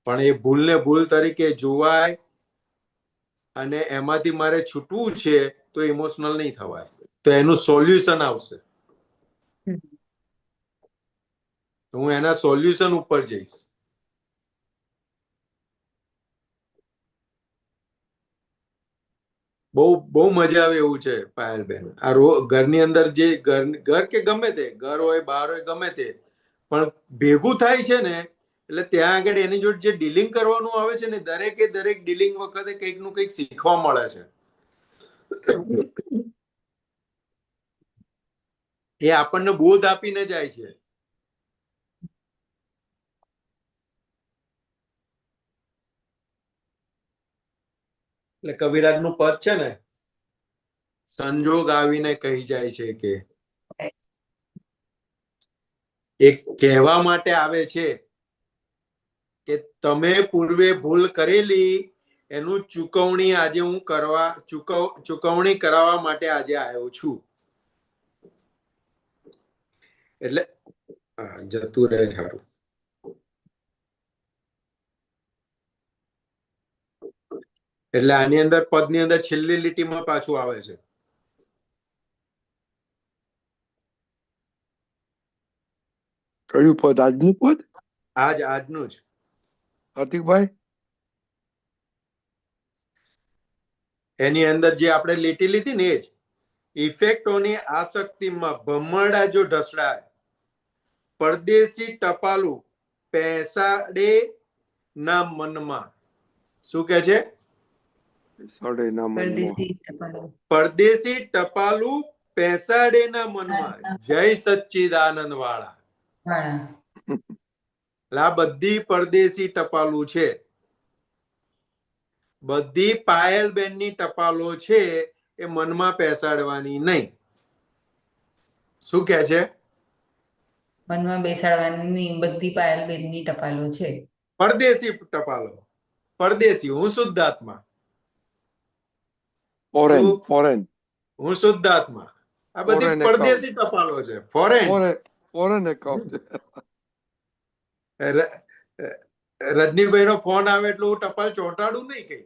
Speaker 2: પણ એ ભૂલને ભૂલ તરીકે જોવાય અને એમાંથી મારે છૂટવું છે તો ઇમોશનલ નહીં થવાય. તો એનું સોલ્યુશન આવશે. હું એના સોલ્યુશન ઉપર જઈશ. બહુ મજા આવે એવું છે પાયલબેન. આ ઘરની અંદર જે ઘર કે ગમે તે ઘર હોય બહાર હોય ગમે તે પણ ભેગું થાય છે ને એટલે ત્યાં આગળ એની જોડે જે ડીલિંગ કરવાનું આવે છે ને દરેક ડીલિંગ વખતે કંઈક નું કંઈક શીખવા મળે છે. એ આપણને બોધ આપીને જાય છે. એટલે કવિરાજનું પદ છે ને, સંજોગ આવીને કહી જાય છે કે એક કહેવા માટે આવે છે કે તમે પૂર્વે ભૂલ કરેલી એનું ચૂકવણી આજે હું ચૂકવણી કરાવવા માટે આજે આવ્યો છું. એટલે જતું રહે સારું. એટલે આની અંદર પદની અંદર છેલ્લી લીટીમાં પાછું આવે છે.
Speaker 1: કયું પદ? આજનું પદ?
Speaker 2: આજનું જ.
Speaker 1: હાર્દિકભાઈ,
Speaker 2: એની અંદર જે આપણે લીટી લીધી ને એ જ ઇફેક્ટોની આસક્તિમાં ભમરડા જો ઢસડાય, પરદેશી ટપાલું પેસાડે ના મનમાં. શું કે છે? પરદેશી ટપાલું પેસાડે ના મનમાં. જય સચ્ચિદાનંદ વાળા. આ બધી પરદેશી ટપાલું છે. બધી પાયલબેનની ટપાલો છે એ મનમાં પેસાડવાની નહીં. શું કે છે?
Speaker 7: મનમાં બેસાડવાની બધી પાયલબેનની ટપાલો છે.
Speaker 2: પરદેશી ટપાલો. પરદેશી, હું શુદ્ધાત્મા.
Speaker 1: ફોરેન.
Speaker 2: હું શુદ્ધ આત્મા. આ બધી
Speaker 1: Foreign
Speaker 2: પરદેશી ટપાલો છે, ફોરેન.
Speaker 1: Foreign account.
Speaker 2: રજનીભાઈ નો ફોન આવે એટલે હું ટપાલ ચોંટાડું નહીં કઈ.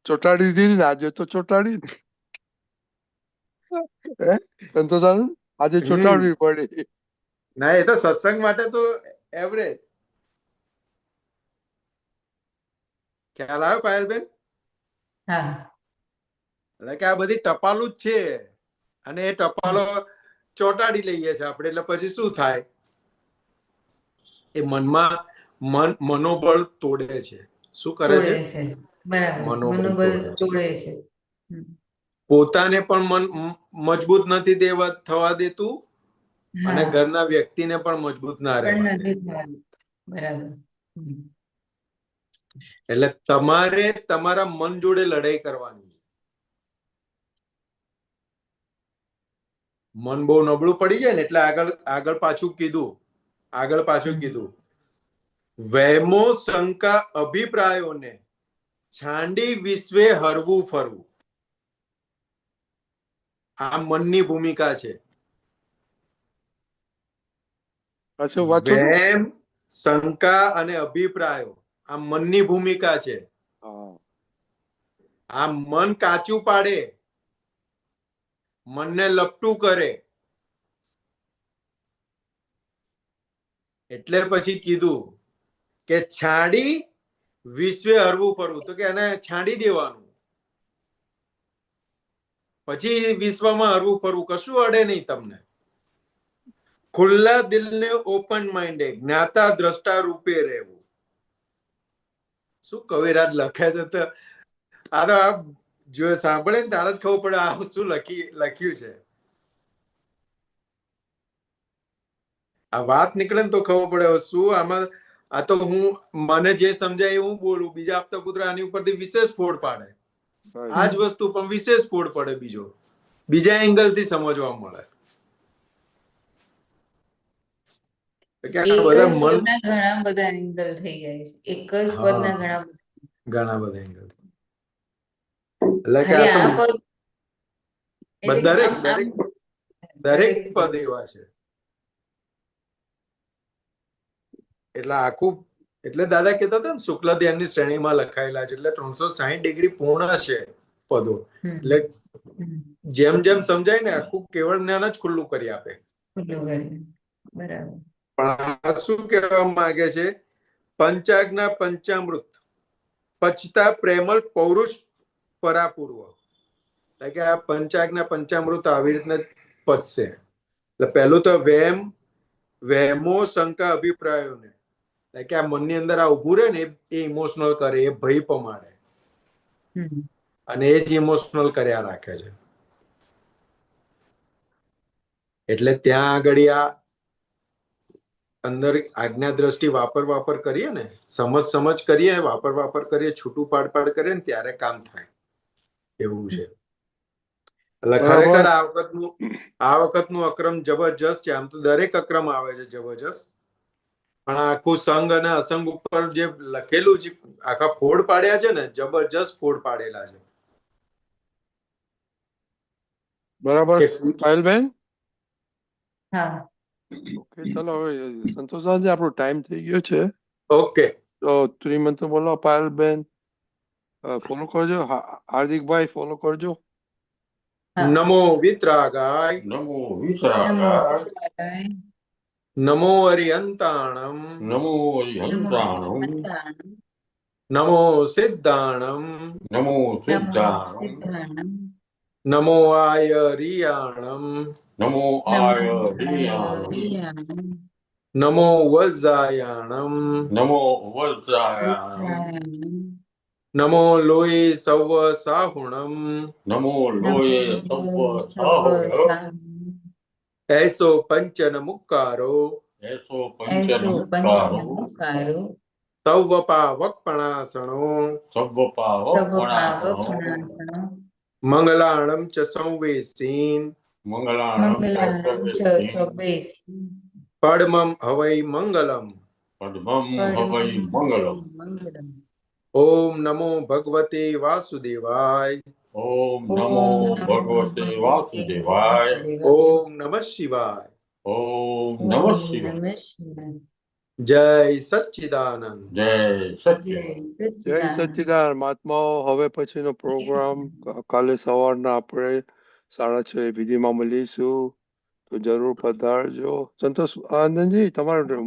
Speaker 1: ચોટાડી દીધી ને આજે તો ચોટાડી. સંતોષાનંદ આજે ચોટાડવી પડી.
Speaker 2: ના, એ તો સત્સંગ માટે તો એવરેજ. ખ્યાલ આવ્યો પાયલબેન?
Speaker 7: હા,
Speaker 2: એટલે કે આ બધી ટપાલો જ છે અને એ ટપાલો ચોટાડી લઈએ છે આપણે. એટલે પછી શું થાય? એ મનોબળ તોડે છે. શું કરે છે?
Speaker 7: બરાબર, મનોબળ તોડે છે.
Speaker 2: પોતાને પણ મજબૂત નથી થવા દેતું અને ઘરના વ્યક્તિને પણ મજબૂત ના રહેવા દે.
Speaker 7: બરાબર.
Speaker 2: એટલે તમારે તમારા મન જોડે લડાઈ કરવાની છે. મન બહુ નબળું પડી જાય ને એટલે આગળ પાછું કીધું વહેમો શંકા અભિપ્રાયોને છાંડી વિશ્વે હરવું ફરવું. આ મનની ભૂમિકા છે. વહેમ, શંકા અને અભિપ્રાયો આ મનની ભૂમિકા છે. આ મન કાચું પાડે, મનને લપટું કરે. એટલે પછી કીધું કે છાડી વિશ્વે હરવું ફરવું. તો કે એને છાડી દેવાનું, પછી વિશ્વમાં હરવું ફરવું, કશું અડે નહીં તમને. ખુલ્લા દિલને ઓપન માઇન્ડે જ્ઞાતા દ્રષ્ટા રૂપે રહેવું. શું કવિરાજ લખે છે? તો આ તો જો સાંભળે ને ત્યારે જ ખબર પડે આ શું લખ્યું છે. આ વાત નીકળે ને તો ખબર પડે શું આમાં. આ તો મને જે સમજાય હું બોલું, બીજા આપતા કૂતરા આની ઉપરથી વિશેષ ફોડ પાડે. આ જ વસ્તુ પણ વિશેષ ફોડ પડે, બીજા એંગલ થી સમજવા મળે.
Speaker 7: ઘણા બધા એંગલ થઈ જાય છે. એક જ પદના
Speaker 2: ઘણા બધા એંગલ. એટલે કે દરેક પદ એવા છે. એટલે આખું, એટલે દાદા કહેતા હતા ને શુક્લ ધ્યાનની શ્રેણીમાં લખાયેલા છે. એટલે 360 ડિગ્રી પૂર્ણ છે પદો. એટલે જેમ જેમ સમજાય ને આખું કેવળ જ્ઞાન જ ખુલ્લું કરી આપે.
Speaker 7: બરાબર.
Speaker 2: પણ આ શું કહેવા માંગે છે? પંચાજ્ઞા પંચામૃત પચતા પ્રેમલ પૌરુષ પરાપૂર્વ. એટલે કે આ પંચાજ્ઞા પંચામૃત આવી રીતના પચશે. એટલે પહેલું તો વહેમો શંકા અભિપ્રાયોને, એટલે કે આ મનની અંદર આ ઉભું રહે ને એ ઇમોશનલ કરે, એ ભય પમાડે અને એ જ ઇમોશનલ કર્યા રાખે છે. એટલે ત્યાં આગળ આ અંદર આજ્ઞા દ્રષ્ટિ વાપર કરીએ ને, સમજ કરીએ, વાપર કરીએ, છૂટું પાડ કરીએ ને ત્યારે કામ થાય એવું છે. એટલે ખરેખર આ વખતનું અક્રમ જબરજસ્ત છે. આમ તો દરેક અક્રમ આવે છે જબરજસ્ત, પણ આખું સંઘ અને અસંગ ઉપર જે લખેલું છે, આખા ફોડ પાડ્યા છે ને, જબરજસ્ત ફોડ પાડેલા છે.
Speaker 1: બરાબર પાયલબેન?
Speaker 7: હા,
Speaker 1: ઓકે, ચાલો હવે સંતોષાનંદ આપણો ટાઈમ થઈ ગયો છે.
Speaker 2: ઓકે,
Speaker 1: તો ત્રિમંત્ર બોલો પાયલબેન. ફોલો કરજો. હાર્દિકભાઈ ફોલો કરજો.
Speaker 2: નમો વિતરાગાય,
Speaker 8: નમો વિતરાગાય,
Speaker 2: નમો અરિહંતાણમ,
Speaker 8: નમો અરિહંતાણમ,
Speaker 2: નમો સિદ્ધાણમ,
Speaker 8: નમો સિદ્ધાણમ,
Speaker 2: નમો આયરિયાણમ,
Speaker 8: નમો આયરિયાણમ,
Speaker 2: નમો વજ્જાયાણમ,
Speaker 8: નમો વજ્જાયાણમ,
Speaker 2: નમો લોહી સવ સાહુણમ,
Speaker 8: નમો લોયે સવ સાહુણમ,
Speaker 2: એસો પંચન મુક્કારો,
Speaker 8: એસો પંચન મુક્કારો,
Speaker 2: સવ પાવકપણાસણો,
Speaker 8: સવ પાવકપણાસણો,
Speaker 2: મંગલાણમ ચ સંવેસીન,
Speaker 8: મંગલાણમ ચ સંવેસીન,
Speaker 2: પડમમ હવૈ મંગલમ,
Speaker 8: પડમમ હવૈ મંગલમ.
Speaker 2: ઓમ નમો ભગવતે વાસુદેવાય,
Speaker 8: ઓમ નમો
Speaker 7: ઓમ નમો
Speaker 8: ભગવતે
Speaker 7: ભગવતે
Speaker 8: વાસુદેવાય.
Speaker 7: વાસુદેવાય.
Speaker 2: ઓમ નમઃ શિવાય.
Speaker 8: ઓમ
Speaker 7: ઓમ
Speaker 8: નમઃ શિવાય.
Speaker 7: નમઃ શિવાય.
Speaker 2: જય સચ્ચિદાનંદ.
Speaker 8: જય સચ્ચિદાનંદ.
Speaker 7: જય
Speaker 1: જય
Speaker 7: સચ્ચિદાનંદ.
Speaker 1: સચ્ચિદાનંદ મહાત્માઓ. હવે પછીનો પ્રોગ્રામ કાલે સવારના આપણે 6:30 વિધિમાં મળીશું, તો જરૂર પધારજો. સંતોષ આનંદજી, તમારા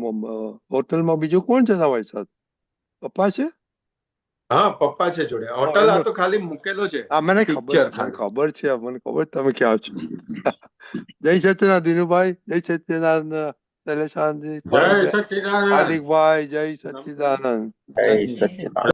Speaker 1: હોટલમાં બીજું કોણ છે તમારી સાથે? પપ્પા છે?
Speaker 2: હા, પપ્પા છે જોડે. હોટલ આ તો ખાલી મૂકેલો છે.
Speaker 1: હા, મને ખબર
Speaker 2: પિક્ચર
Speaker 1: છે, મને
Speaker 2: ખાલી.
Speaker 1: ખબર છે, મને ખબર તમે ક્યાં છો. જય સચ્ચિદાનંદ દિનુભાઈ, જય સચ્ચિદાનંદ શૈલેષાનંદજી,
Speaker 8: જય
Speaker 1: પારુલબેન,
Speaker 8: સચ્ચિદાનંદ.
Speaker 1: હાર્દિકભાઈ, જય સચ્ચિદાનંદ.
Speaker 2: જય
Speaker 7: જય
Speaker 2: સચ્ચિદાનંદ.